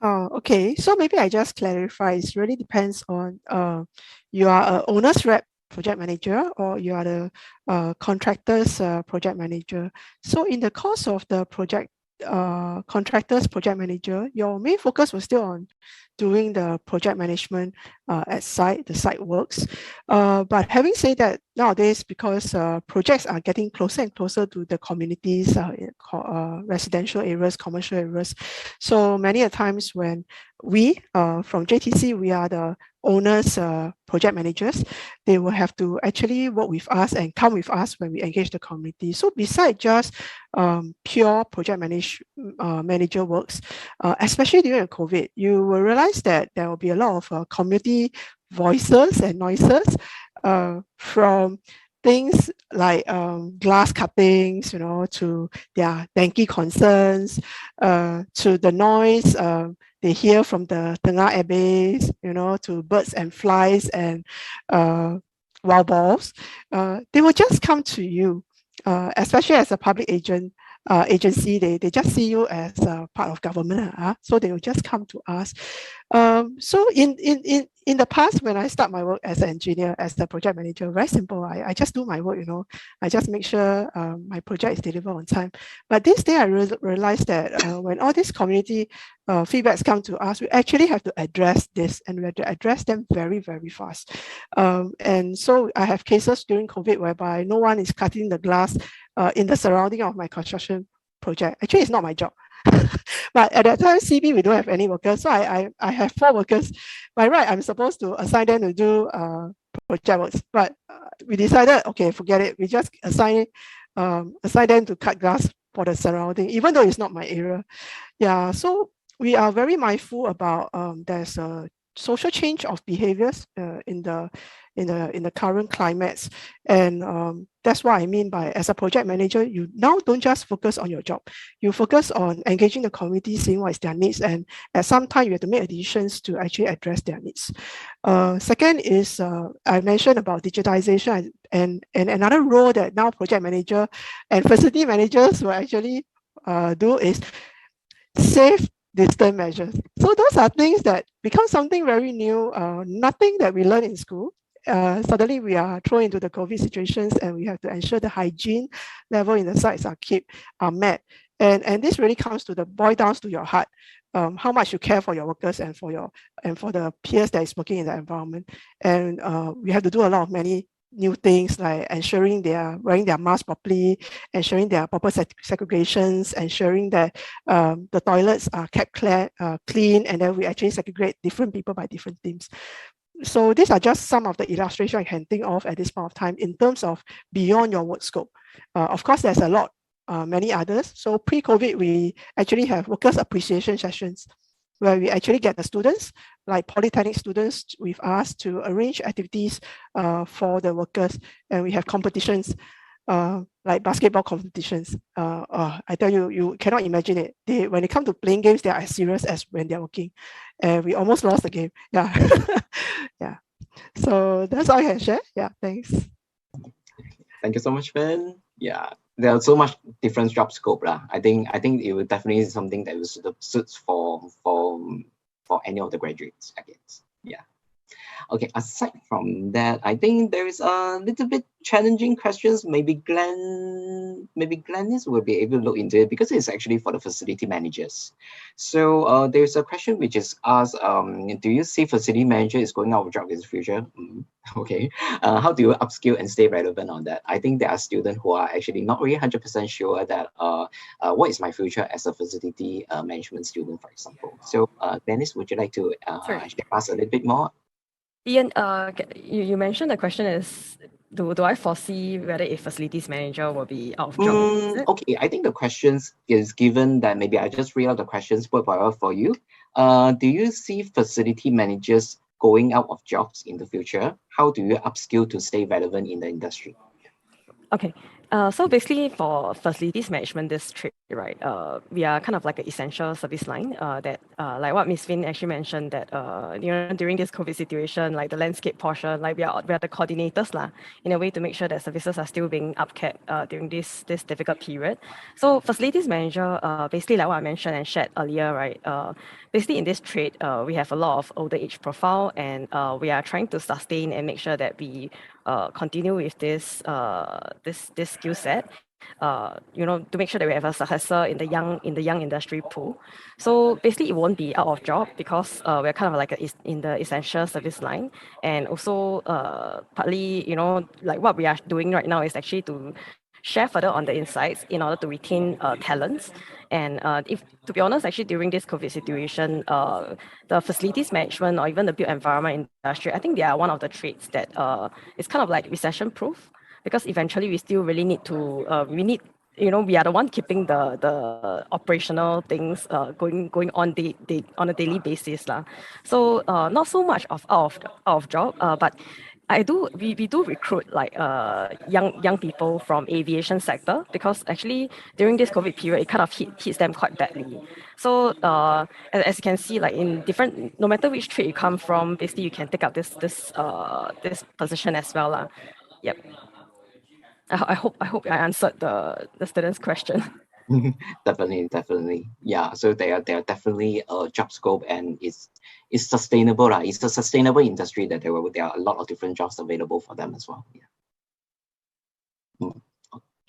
Okay, so maybe I just clarify. It really depends on you are a owner's rep project manager or you are the contractor's project manager. So in the course of the project contractors project manager, your main focus was still on doing the project management at site, the site works. But having said that, nowadays, because projects are getting closer and closer to the communities, residential areas, commercial areas, so many a times when we from JTC, we are the owners, project managers, they will have to actually work with us and come with us when we engage the community. So besides just pure project manager works, especially during COVID, you will realize that there will be a lot of community voices and noises from things like glass cuttings, to their dengue concerns, to the noise they hear from the Tengah airbase, to birds and flies and wild balls. They will just come to you, especially as a public agent. agency, they just see you as part of government, so they will just come to us. So in the past, when I start my work as an engineer, as the project manager, very simple. I just do my work, I just make sure my project is delivered on time. But this day I realized that when all these community feedbacks come to us, we actually have to address this, and we have to address them very, very fast. And so I have cases during COVID whereby no one is cutting the glass in the surrounding of my construction project. Actually, it's not my job. But at that time, CB, we don't have any workers. So I have 4 workers. By right, I'm supposed to assign them to do project works. But we decided, okay, forget it. We just assign them to cut glass for the surrounding, even though it's not my area. Yeah, so we are very mindful about there's a social change of behaviors in the current climates, and that's what I mean by, as a project manager, you now don't just focus on your job, you focus on engaging the community, seeing what is their needs, and at some time you have to make decisions to actually address their needs. Second is I mentioned about digitization, and another role that now project manager and facility managers will actually do is safe distance measures. So those are things that become something very new, nothing that we learn in school. Suddenly we are thrown into the COVID situations, and we have to ensure the hygiene level in the sites are met. And this really comes to boil down to your heart, how much you care for your workers and for the peers that is working in the environment. And we have to do a lot of many new things, like ensuring they are wearing their mask properly, ensuring there are proper segregations, ensuring that the toilets are kept clean, and then we actually segregate different people by different teams. So these are just some of the illustrations I can think of at this point of time in terms of beyond your work scope. Of course, there's a lot, many others. So pre-COVID, we actually have workers appreciation sessions where we actually get the students, like polytechnic students, with us to arrange activities for the workers, and we have competitions, like basketball competitions. I tell you, you cannot imagine it. When they come to playing games, they are as serious as when they're working, and we almost lost the game. Yeah, yeah. So that's all I can share. Yeah, thanks. Thank you so much, Ben. Yeah, there's so much different job scope lah. I think it will definitely is something that will suits for any of the graduates, I guess. Yeah. Okay, aside from that, I think there is a little bit challenging questions. Maybe Glennis will be able to look into it because it's actually for the facility managers. So there's a question which is asked, do you see facility manager is going out of job in the future? Okay, how do you upskill and stay relevant on that? I think there are students who are actually not really 100% sure that what is my future as a facility management student, for example. So Dennis, would you like to share us a little bit more? Ian, you mentioned the question is, do I foresee whether a facilities manager will be out of job? Okay, I think the questions is given that maybe I just read out the questions word by word for you. Do you see facility managers going out of jobs in the future? How do you upskill to stay relevant in the industry? Okay, so basically for facilities management district, right, we are kind of like an essential service line that, like what Ms. Finn actually mentioned, that during this COVID situation, like the landscape portion, like we are the coordinators lah, in a way to make sure that services are still being upkept during this difficult period. So facilities manager, basically like what I mentioned and shared earlier, right, basically in this trade, we have a lot of older age profile, and we are trying to sustain and make sure that we continue with this skill set, to make sure that we have a successor in the young industry pool. So basically, it won't be out of job because we're kind of like in the essential service line, and also partly, like what we are doing right now is actually to share further on the insights in order to retain talents. And if, to be honest, actually during this COVID situation, the facilities management or even the built environment industry, I think they are one of the trades that is kind of like recession proof, because eventually we still really need to, we are the one keeping the operational things going on on a daily basis lah. So not so much of out of job, but we do recruit like young people from aviation sector, because actually during this COVID period it kind of hits them quite badly. So as you can see, like in different, no matter which trade you come from, basically you can take up this position as well lah. Yep. I hope I answered the student's question. Definitely. Yeah. So they are definitely a job scope, and it's sustainable. It's a sustainable industry that there are a lot of different jobs available for them as well. Yeah. Mm.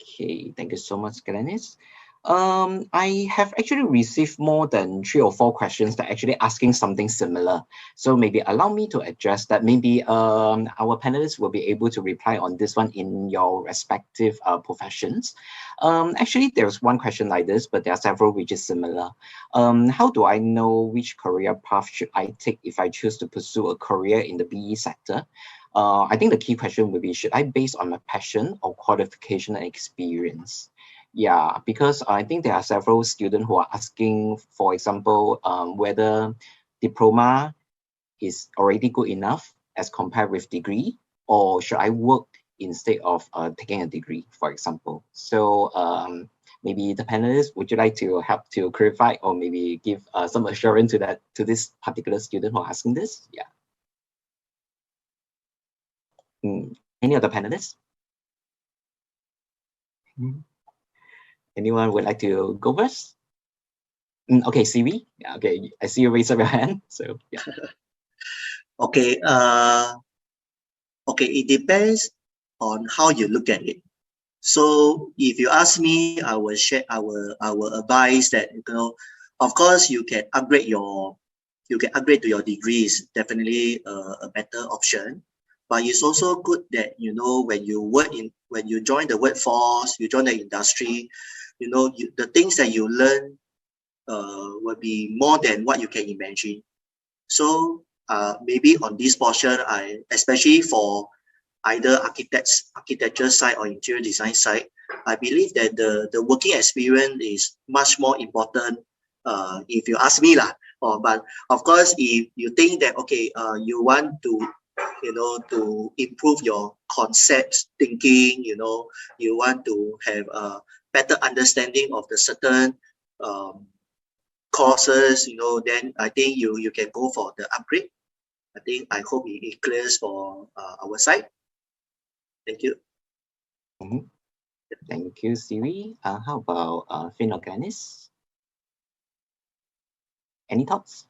Okay, thank you so much, Glennis. I have actually received more than 3 or 4 questions that actually asking something similar. So maybe allow me to address that. Maybe our panelists will be able to reply on this one in your respective professions. Actually, there's one question like this, but there are several which is similar. How do I know which career path should I take if I choose to pursue a career in the BE sector? I think the key question would be, should I base on my passion or qualification and experience? Yeah, because I think there are several students who are asking, for example, whether diploma is already good enough as compared with degree, or should I work instead of taking a degree, for example. So maybe the panelists, would you like to help to clarify or maybe give some assurance to this particular student who are asking this? Yeah. Any other panelists? Anyone would like to go first? Okay, Siri. Yeah, okay, I see you raise up your hand. So yeah. Okay, it depends on how you look at it. So if you ask me, I will share our advice that, of course you can upgrade to your degrees, definitely a better option. But it's also good that when you join the workforce, you join the industry, the things that you learn will be more than what you can imagine. So maybe on this portion, especially for either architecture side or interior design side, I believe that the working experience is much more important, if you ask me lah. But of course, if you think that you want to to improve your concepts thinking, you want to have a better understanding of the certain courses, then I think you can go for the upgrade. I hope it clears for our side. Thank you. Thank you, Siri. How about Finn or Glennis? Any thoughts?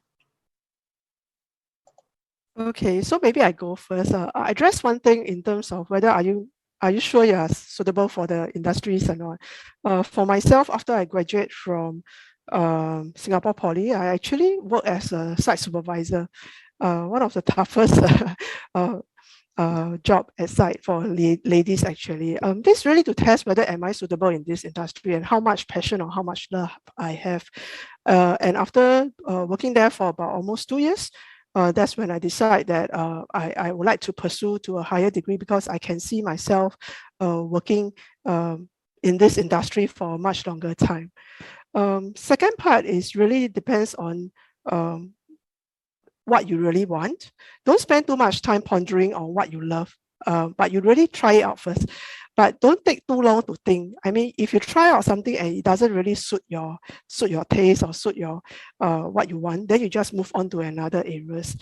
Okay, so maybe I go first. I address one thing in terms of whether are you sure you are suitable for the industries or not. For myself, after I graduate from Singapore Poly, I actually work as a site supervisor. One of the toughest job at site for ladies actually. This really to test whether am I suitable in this industry and how much passion or how much love I have. And after working there for about almost 2 years, that's when I decide that I would like to pursue to a higher degree because I can see myself working in this industry for a much longer time. Second part is really depends on what you really want. Don't spend too much time pondering on what you love, but you really try it out first. But don't take too long to think. I mean, if you try out something and it doesn't really suit your taste or suit your what you want, then you just move on to another areas.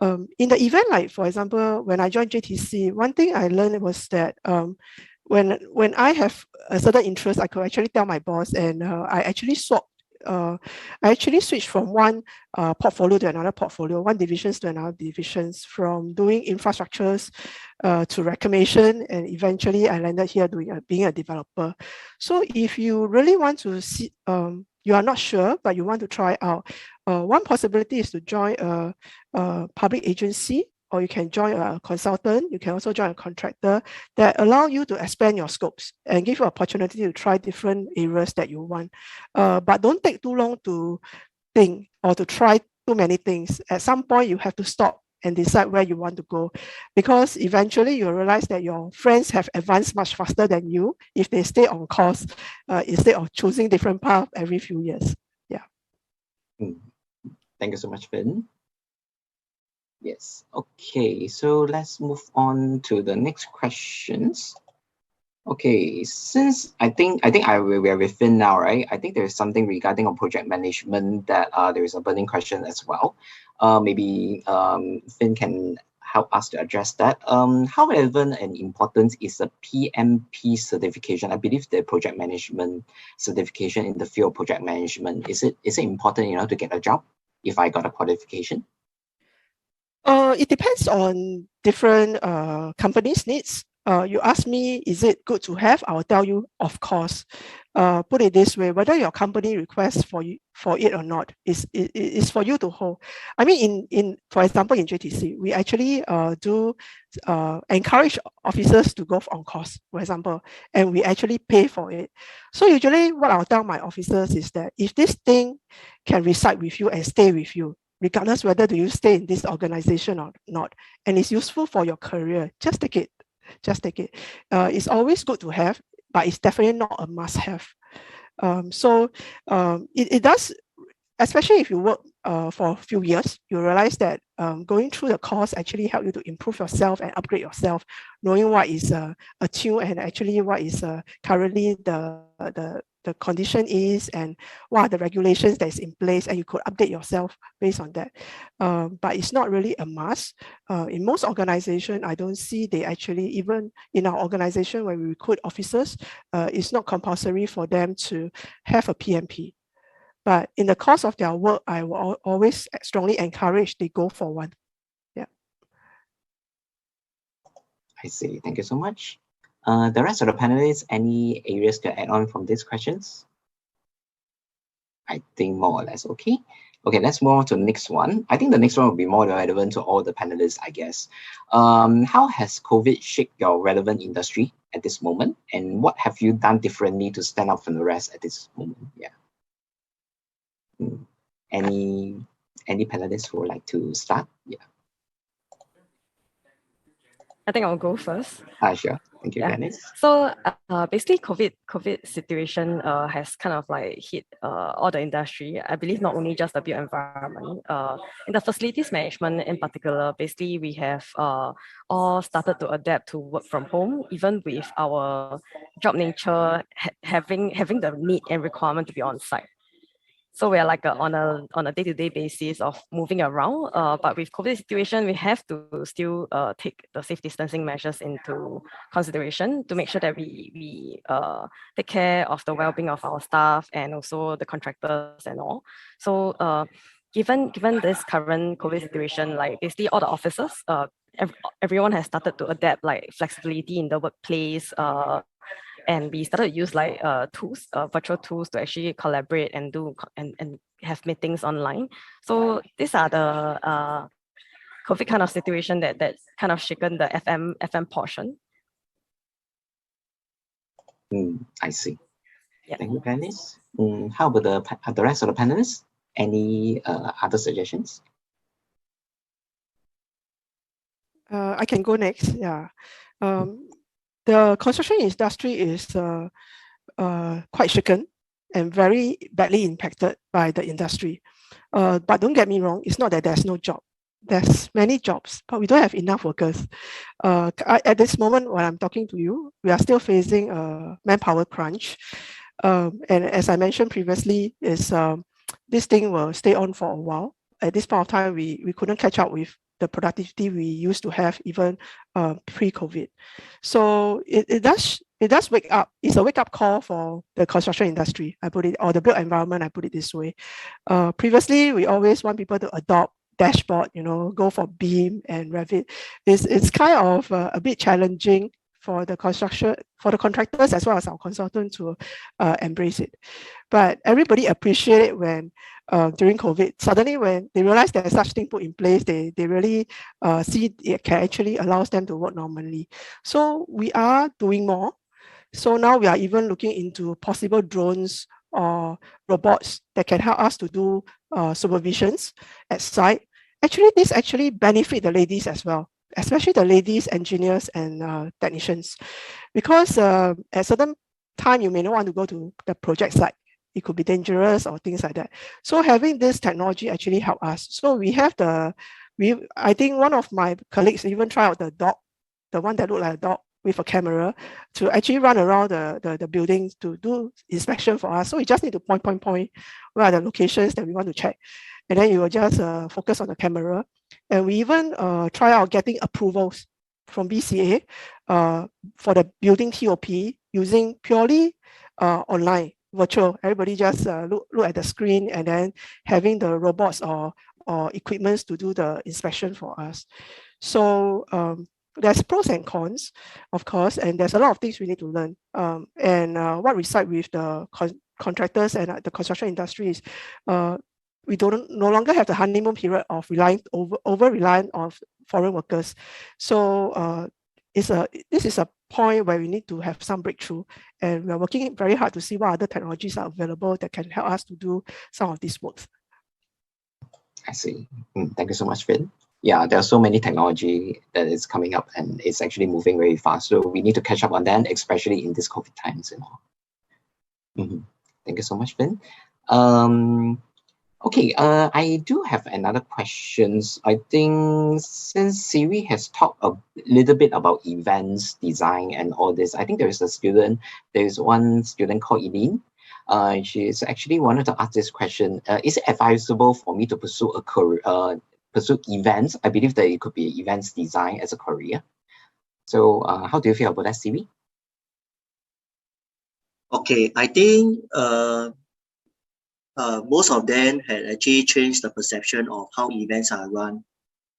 In the event, like for example, when I joined JTC, one thing I learned was that when I have a certain interest, I could actually tell my boss, and I actually switched from one portfolio to another portfolio, one divisions to another divisions, from doing infrastructures to reclamation, and eventually I landed here being a developer. So if you really want to see, you are not sure, but you want to try out, one possibility is to join a public agency, or you can join a consultant. You can also join a contractor that allow you to expand your scopes and give you opportunity to try different areas that you want. But don't take too long to think or to try too many things. At some point, you have to stop and decide where you want to go, because eventually you'll realize that your friends have advanced much faster than you if they stay on course instead of choosing different path every few years. Yeah. Thank you so much, Finn. Yes. Okay, so let's move on to the next questions. Okay, since I think we are with Finn now, right? I think there is something regarding on project management that there is a burning question as well. Maybe Finn can help us to address that. How relevant and important is the PMP certification? I believe the project management certification in the field of project management. Is it important, to get a job if I got a qualification? It depends on different companies' needs. You ask me, is it good to have? I will tell you, of course. Put it this way: whether your company requests for it or not, is for you to hold. I mean, for example, in JTC, we actually do encourage officers to go on course, for example, and we actually pay for it. So usually, what I'll tell my officers is that if this thing can reside with you and stay with you, regardless whether do you stay in this organization or not, and it's useful for your career, just take it. Just take it. It's always good to have, but it's definitely not a must-have. It does, especially if you work for a few years, you realize that going through the course actually help you to improve yourself and upgrade yourself, knowing what is attuned and actually what is currently the condition is and what are the regulations that is in place, and you could update yourself based on that. But it's not really a must. In most organizations, I don't see they actually, even in our organization when we recruit officers, it's not compulsory for them to have a PMP. But in the course of their work, I will always strongly encourage they go for one. Yeah. I see. Thank you so much. The rest of the panelists, any areas to add on from these questions? I think more or less okay. Okay, let's move on to the next one. I think the next one will be more relevant to all the panelists, I guess. How has COVID shaped your relevant industry at this moment? And what have you done differently to stand out from the rest at this moment? Yeah. Any panelists who would like to start? Yeah. I think I'll go first. Sure. Thank you, Dennis. So basically, COVID situation has kind of like hit all the industry. I believe not only just the built environment. In the facilities management in particular, basically we have all started to adapt to work from home, even with our job nature having the need and requirement to be on site. So we are like on a day-to-day basis of moving around. But with COVID situation, we have to still take the safe distancing measures into consideration to make sure that we take care of the well-being of our staff and also the contractors and all. So given this current COVID situation, like basically all the officers, everyone has started to adapt like flexibility in the workplace. And we started to use like tools, virtual tools to actually collaborate and do and have meetings online. So these are the COVID kind of situation that kind of shaken the FM portion. I see. Yeah. Thank you, Dennis. How about the rest of the panelists? Any other suggestions? I can go next. Yeah. The construction industry is quite shaken and very badly impacted by the industry. But don't get me wrong, it's not that there's no job. There's many jobs, but we don't have enough workers. At this moment, when I'm talking to you, we are still facing a manpower crunch. And as I mentioned previously, this thing will stay on for a while. At this point of time, we couldn't catch up with the productivity we used to have even pre-COVID. So it does wake up. It's a wake-up call for the construction industry, I put it, or the built environment, I put it this way. Previously, we always want people to adopt dashboard, go for BIM and Revit. It's kind of a bit challenging for the contractors as well as our consultants to embrace it. But everybody appreciate it when during COVID, suddenly when they realize there's such thing put in place, they really see it can actually allows them to work normally. So we are doing more. So now we are even looking into possible drones or robots that can help us to do supervisions at site. Actually, this actually benefit the ladies as well, especially the ladies engineers and technicians, because at certain time you may not want to go to the project site. It could be dangerous or things like that. So having this technology actually help us. So I think one of my colleagues even tried out the dog, the one that looked like a dog with a camera, to actually run around the buildings to do inspection for us. So we just need to point where are the locations that we want to check. And then you will just focus on the camera And we even try out getting approvals from BCA for the building TOP using purely online, virtual. Everybody just look at the screen and then having the robots or equipments to do the inspection for us. So there's pros and cons, of course, and there's a lot of things we need to learn. And what we cite with the contractors and the construction industry is we no longer have the honeymoon period of over reliant on foreign workers. So this is a point where we need to have some breakthrough, and we're working very hard to see what other technologies are available that can help us to do some of these works. I see. Thank you so much, Finn. Yeah, there are so many technology that is coming up and it's actually moving very fast. So we need to catch up on that, especially in these COVID times and all. Thank you so much, Finn. Okay, I do have another questions. I think since Siri has talked a little bit about events design and all this, I think there is one student called Eileen. She's actually wanted to ask this question. Is it advisable for me to pursue a career, pursue events? I believe that it could be events design as a career. So how do you feel about that, Siri? Okay, I think most of them had actually changed the perception of how events are run.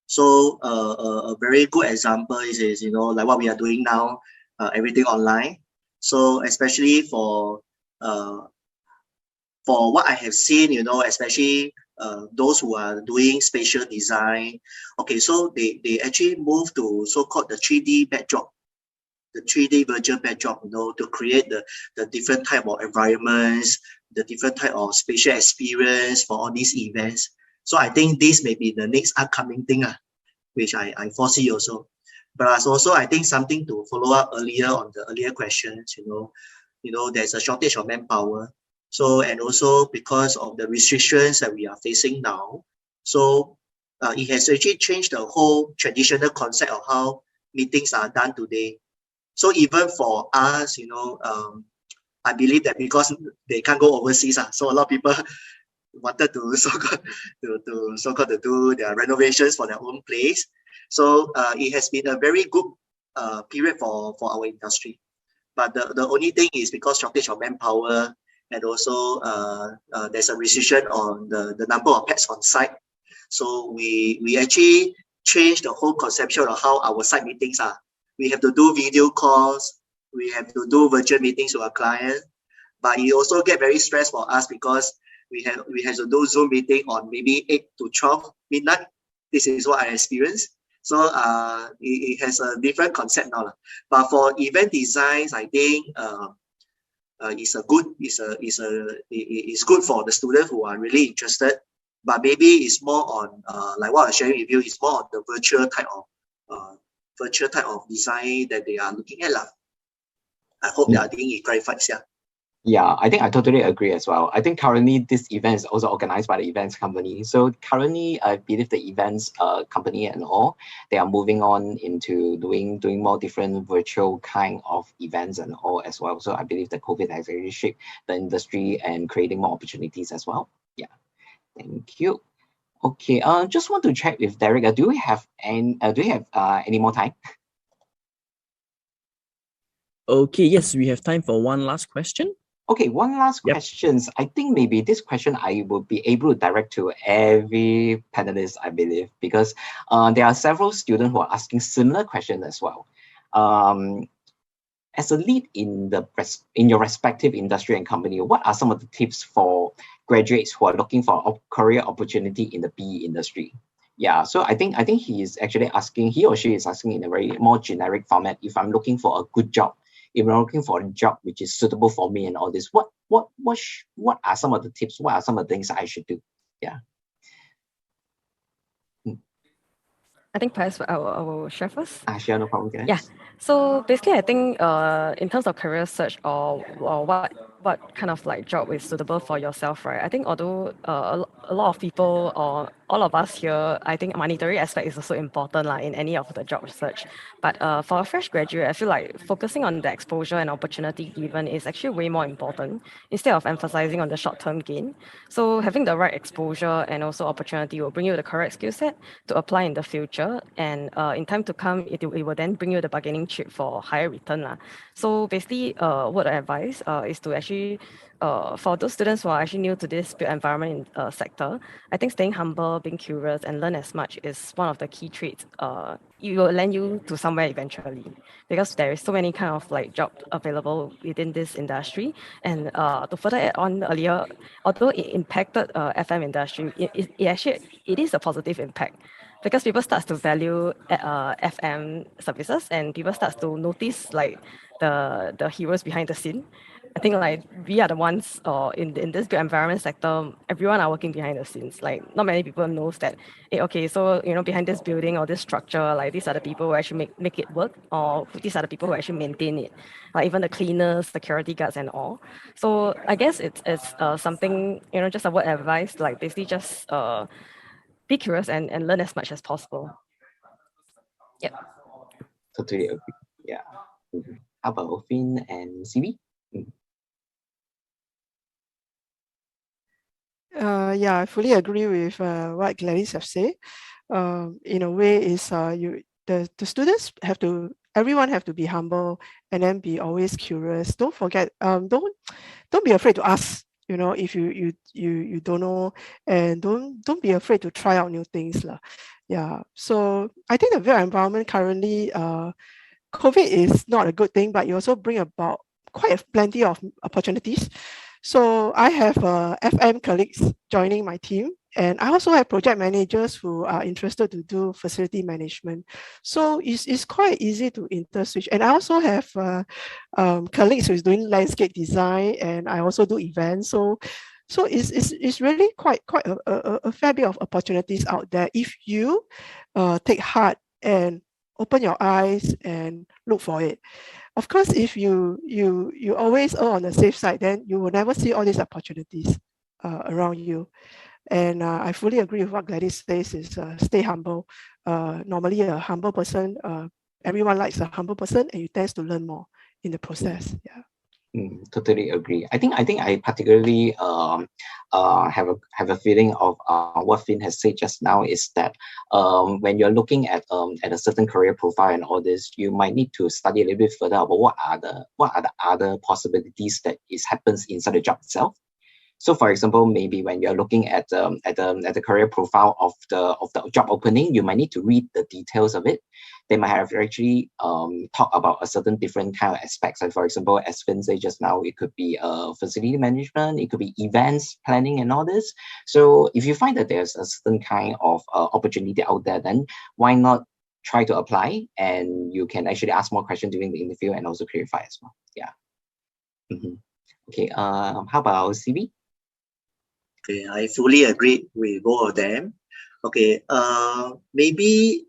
So a very good example is like what we are doing now, everything online. So especially for what I have seen, especially those who are doing spatial design. Okay, so they actually move to so-called the 3D backdrop, the 3D virtual backdrop, to create the different type of environments, the different type of spatial experience for all these events. So I think this may be the next upcoming thing, which I foresee also. But also I think something to follow up earlier on the earlier questions, there's a shortage of manpower. So, and also because of the restrictions that we are facing now, so it has actually changed the whole traditional concept of how meetings are done today. So even for us, I believe that because they can't go overseas, so a lot of people wanted to so-called to do their renovations for their own place. So it has been a very good period for our industry. But the only thing is because shortage of manpower, and also there's a restriction on the number of pets on site. So we actually changed the whole conception of how our site meetings are. We have to do video calls, we have to do virtual meetings with our client, but it also get very stressed for us because we have to do Zoom meeting on maybe 8 to 12 midnight. This is what I experienced. So it has a different concept now. But for event designs, I think it's good for the students who are really interested. But maybe it's more on like what I'm sharing with you, it's more on the virtual type of design that they are looking at. I hope that I think it clarifies. Yeah, I think I totally agree as well. I think currently this event is also organized by the events company. So currently, I believe the events company and all, they are moving on into doing more different virtual kind of events and all as well. So I believe that COVID has really shaped the industry and creating more opportunities as well. Yeah, thank you. Okay, just want to check with Derek. Do we have any more time? Okay, yes, we have time for one last question. Okay, one last question. I think maybe this question I will be able to direct to every panelist, I believe, because there are several students who are asking similar questions as well. As a lead in your respective industry and company, what are some of the tips for graduates who are looking for a career opportunity in the PE industry? Yeah, so I think he or she is asking in a very more generic format. If I'm looking for a good job, if I'm looking for a job which is suitable for me and all this, what are some of the tips? What are some of the things I should do? Yeah. I think perhaps I will share first. Sure, no problem. Yeah. So basically, I think in terms of career search or what kind of like job is suitable for yourself, right? I think although a lot of people or all of us here, I think monetary aspect is also important in any of the job search. But for a fresh graduate, I feel like focusing on the exposure and opportunity given is actually way more important instead of emphasizing on the short-term gain. So having the right exposure and also opportunity will bring you the correct skill set to apply in the future. And in time to come, it will then bring you the bargaining chip for higher return. So basically, what I advise is to actually, for those students who are actually new to this built environment sector, I think staying humble, being curious, and learn as much is one of the key traits. It will land you to somewhere eventually, because there is so many kind of jobs available within this industry. And to further add on earlier, although it impacted FM industry, it is a positive impact, because people start to value FM services, and people start to notice the heroes behind the scene. I think we are the ones in this built environment sector, everyone are working behind the scenes. Not many people knows that, okay, so behind this building or this structure, these are the people who actually make it work, or these are the people who actually maintain it. Even the cleaners, security guards and all. So I guess it's something, just a word of advice, basically just be curious and learn as much as possible. Yep. Totally agree. Yeah. How about Finn and CV? Yeah, I fully agree with what Gladys have said. In a way, is the students have to, everyone have to be humble and then be always curious. Don't forget, don't be afraid to ask. If you don't know, and don't be afraid to try out new things, lah. Yeah. So I think the built environment currently, COVID is not a good thing, but it also bring about plenty of opportunities. So I have FM colleagues joining my team, and I also have project managers who are interested to do facility management. So it's quite easy to interswitch. And I also have colleagues who is doing landscape design, and I also do events. So it's really quite a fair bit of opportunities out there if you take heart and open your eyes and look for it. Of course, if you always are on the safe side, then you will never see all these opportunities around you. And I fully agree with what Gladys says, is stay humble. Normally a humble person, everyone likes a humble person, and you tend to learn more in the process. Yeah. Totally agree. I think I particularly have a feeling of what Finn has said just now, is that when you're looking at a certain career profile and all this, you might need to study a little bit further about what are the other possibilities that happens inside the job itself. So, for example, maybe when you're looking at the career profile of the job opening, you might need to read the details of it. They might have actually talk about a certain different kind of aspects. Like, for example, as Finn said just now, it could be facility management, it could be events planning and all this. So, if you find that there's a certain kind of opportunity out there, then why not try to apply? And you can actually ask more questions during the interview and also clarify as well. Yeah. Okay. How about CV? Okay, I fully agree with both of them. Okay, maybe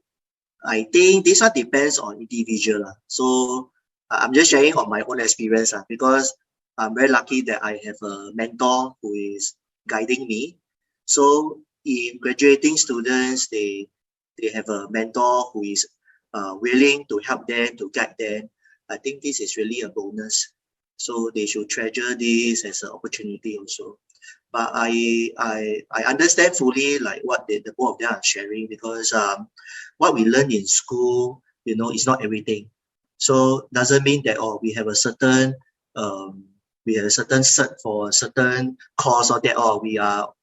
I think this one depends on individual. So I'm just sharing on my own experience because I'm very lucky that I have a mentor who is guiding me. So if graduating students, they have a mentor who is willing to help them, to guide them, I think this is really a bonus. So they should treasure this as an opportunity also. But I understand fully like what the both of them are sharing, because what we learn in school, is not everything. So doesn't mean that we have a certain cert for a certain course, or that we are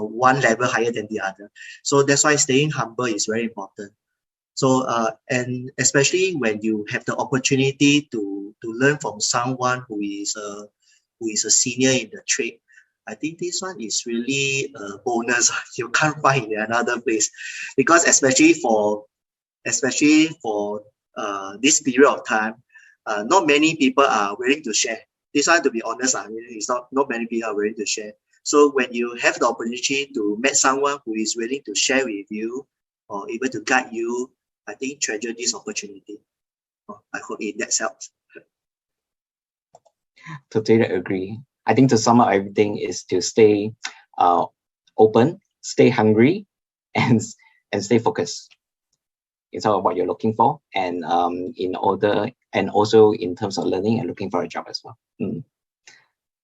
one level higher than the other. So that's why staying humble is very important. So and especially when you have the opportunity to learn from someone who is a senior in the trade, I think this one is really a bonus you can't find in another place, because especially for this period of time, not many people are willing to share. This one, to be honest, it's not many people are willing to share. So when you have the opportunity to meet someone who is willing to share with you or able to guide you, I think treasure this opportunity. I hope that helps. Totally agree. I think to sum up everything is to stay open, stay hungry, and stay focused. It's all what you're looking for, and in order, and also in terms of learning and looking for a job as well.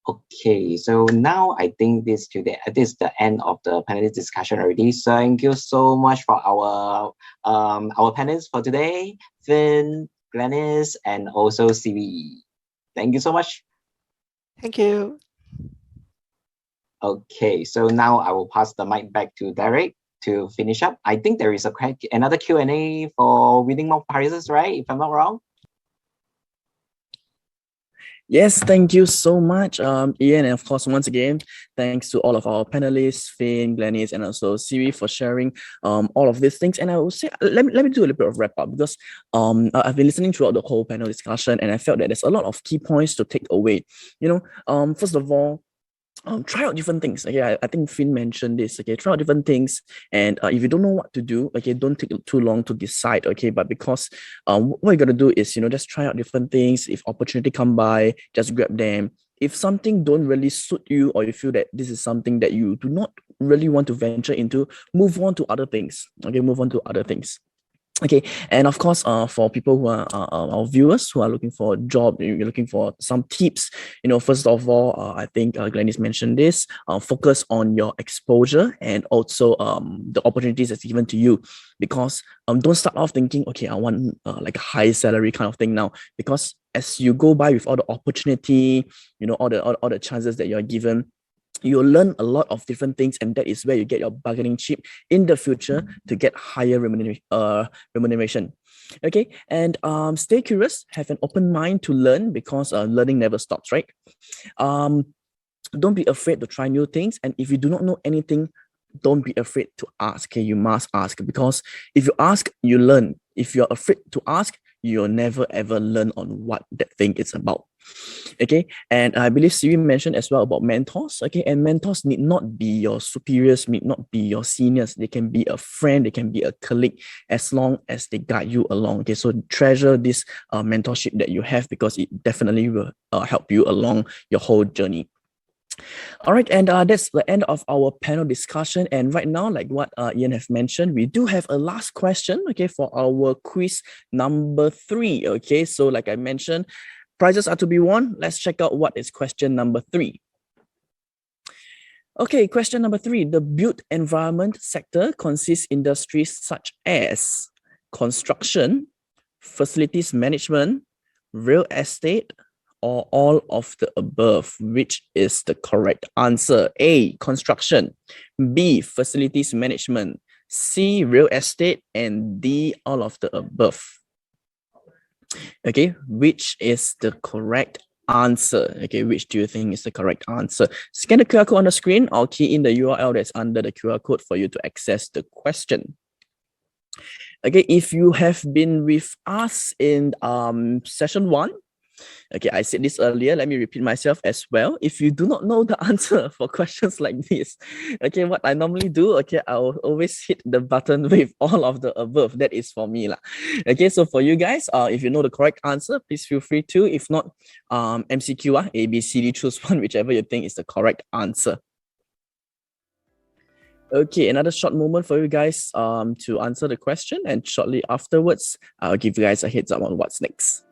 Okay, so now I think this is the end of the panelist discussion already. So thank you so much for our panelists for today, Finn, Glennis, and also CVE. Thank you so much. Thank you. Okay, so now I will pass the mic back to Derek to finish up. I think there is another Q&A for winning more prizes, right? If I'm not wrong. Yes, thank you so much, Ian. And of course, once again, thanks to all of our panelists, Finn, Glennis, and also Siri for sharing all of these things. And I will say, let me do a little bit of wrap up, because I've been listening throughout the whole panel discussion, and I felt that there's a lot of key points to take away. First of all, try out different things. Okay, I think Finn mentioned this. Okay, try out different things, and if you don't know what to do, okay, don't take too long to decide. Okay, but because what you gotta do is just try out different things. If opportunity come by, just grab them. If something don't really suit you, or you feel that this is something that you do not really want to venture into, move on to other things. Okay, move on to other things. Okay, and of course, for people who are our viewers who are looking for a job, you're looking for some tips. First of all, I think Glennis mentioned this. Focus on your exposure and also the opportunities that's given to you, because don't start off thinking, okay, I want like a high salary kind of thing now, because as you go by with all the opportunity, all the chances that you're given, you'll learn a lot of different things, and that is where you get your bargaining chip in the future to get higher remuneration. Okay, and stay curious, have an open mind to learn, because learning never stops, right? Don't be afraid to try new things, and if you do not know anything, don't be afraid to ask. Okay, you must ask, because if you ask, you learn. If you're afraid to ask, you'll never ever learn on what that thing is about. Okay, and I believe Siri mentioned as well about mentors. Okay, and mentors need not be your superiors, need not be your seniors. They can be a friend, they can be a colleague, as long as they guide you along. Okay, so treasure this mentorship that you have, because it definitely will help you along your whole journey. All right, and that's the end of our panel discussion. And right now, like what Ian have mentioned, we do have a last question, okay, for our quiz number 3. Okay, so like I mentioned, prizes are to be won. Let's check out what is question number 3. Okay, question number 3. The built environment sector consists industries such as construction, facilities management, real estate, or all of the above. Which is the correct answer? A, construction, B, facilities management, C, real estate, and D, all of the above. Okay, which is the correct answer? Okay, which do you think is the correct answer? Scan the QR code on the screen or key in the URL that's under the QR code for you to access the question. Okay, if you have been with us in session 1, okay, I said this earlier, let me repeat myself as well. If you do not know the answer for questions like this, okay, what I normally do, okay, I'll always hit the button with all of the above. That is for me lah. Okay, so for you guys, if you know the correct answer, please feel free to. If not, MCQ, A, B, C, D, choose one, whichever you think is the correct answer. Okay, another short moment for you guys to answer the question, and shortly afterwards, I'll give you guys a heads up on what's next.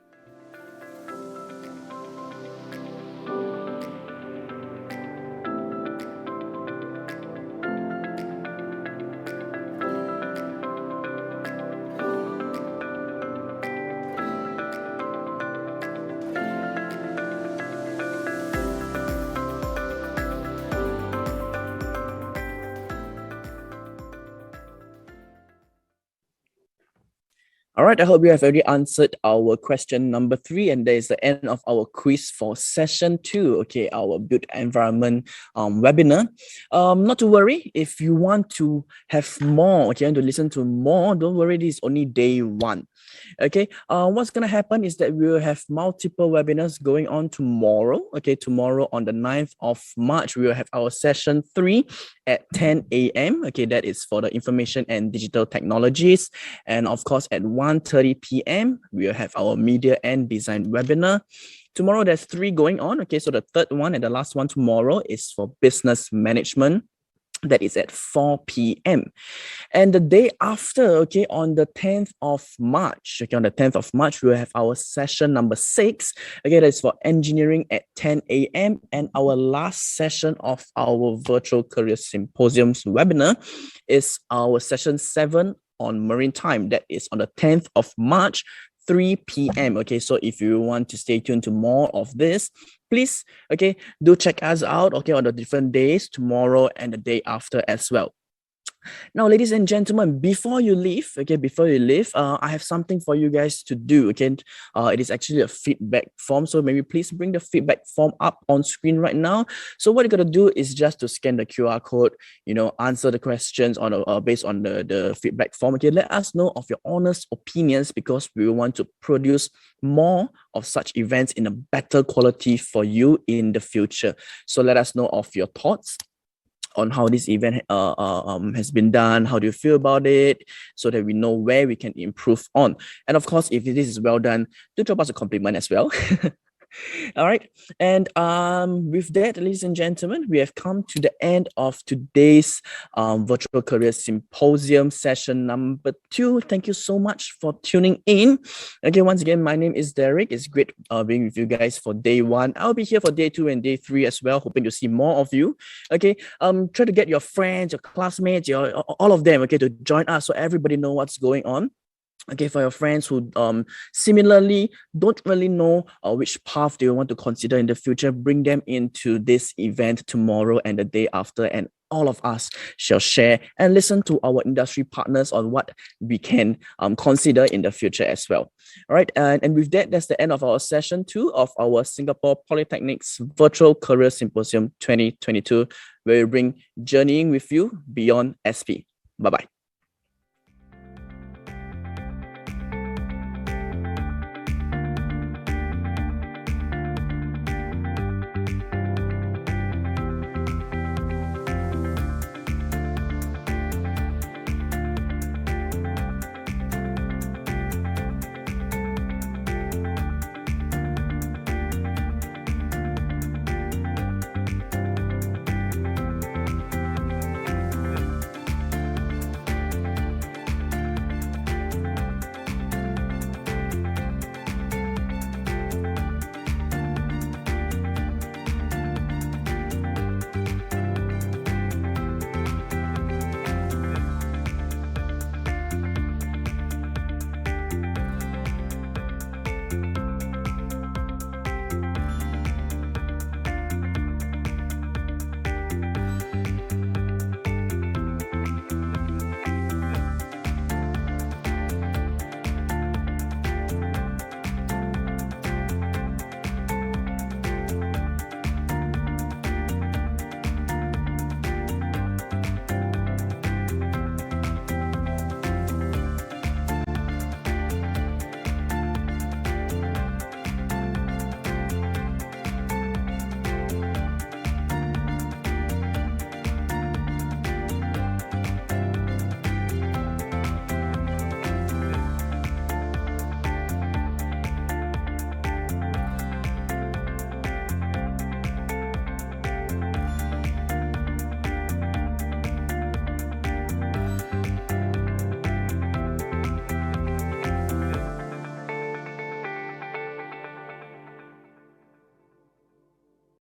All right, I hope you have already answered our question number 3, and that is the end of our quiz for session 2, okay, our built environment webinar. Not to worry, if you want to have more, okay, and to listen to more, don't worry, this is only day 1. Okay, what's gonna happen is that we will have multiple webinars going on tomorrow. Okay, tomorrow on the 9th of March, we will have our session 3 at 10 a.m. Okay, that is for the information and digital technologies. And of course, at 1:30 p.m., we will have our media and design webinar. Tomorrow, there's 3 going on. Okay, so the third one and the last one tomorrow is for business management. That is at 4 p.m. And the day after, okay, on the 10th of March, okay, on the 10th of March, we'll have our session number 6. Okay, that's for engineering at 10 a.m. And our last session of our virtual career symposiums webinar is our session 7 on maritime. That is on the 10th of March, 3 p.m. Okay, so if you want to stay tuned to more of this, please, okay, do check us out, okay, on the different days, tomorrow and the day after as well. Now, ladies and gentlemen, before you leave, I have something for you guys to do. Okay, it is actually a feedback form. So maybe please bring the feedback form up on screen right now. So what you're gonna do is just to scan the QR code, answer the questions on based on the feedback form. Okay, let us know of your honest opinions because we want to produce more of such events in a better quality for you in the future. So let us know of your thoughts on how this event has been done. How do you feel about it? So that we know where we can improve on. And of course, if this is well done, do drop us a compliment as well. All right. And with that, ladies and gentlemen, we have come to the end of today's virtual career symposium session number 2. Thank you so much for tuning in. Okay, once again, my name is Derek. It's great being with you guys for day 1. I'll be here for day 2 and day 3 as well, hoping to see more of you. Okay, try to get your friends, your classmates, all of them, okay, to join us so everybody know what's going on. Okay, for your friends who similarly don't really know which path they want to consider in the future, bring them into this event tomorrow and the day after, and all of us shall share and listen to our industry partners on what we can consider in the future as well. All right, and with that, that's the end of our session 2 of our Singapore Polytechnics Virtual Career Symposium 2022, where we bring journeying with you beyond SP. Bye-bye.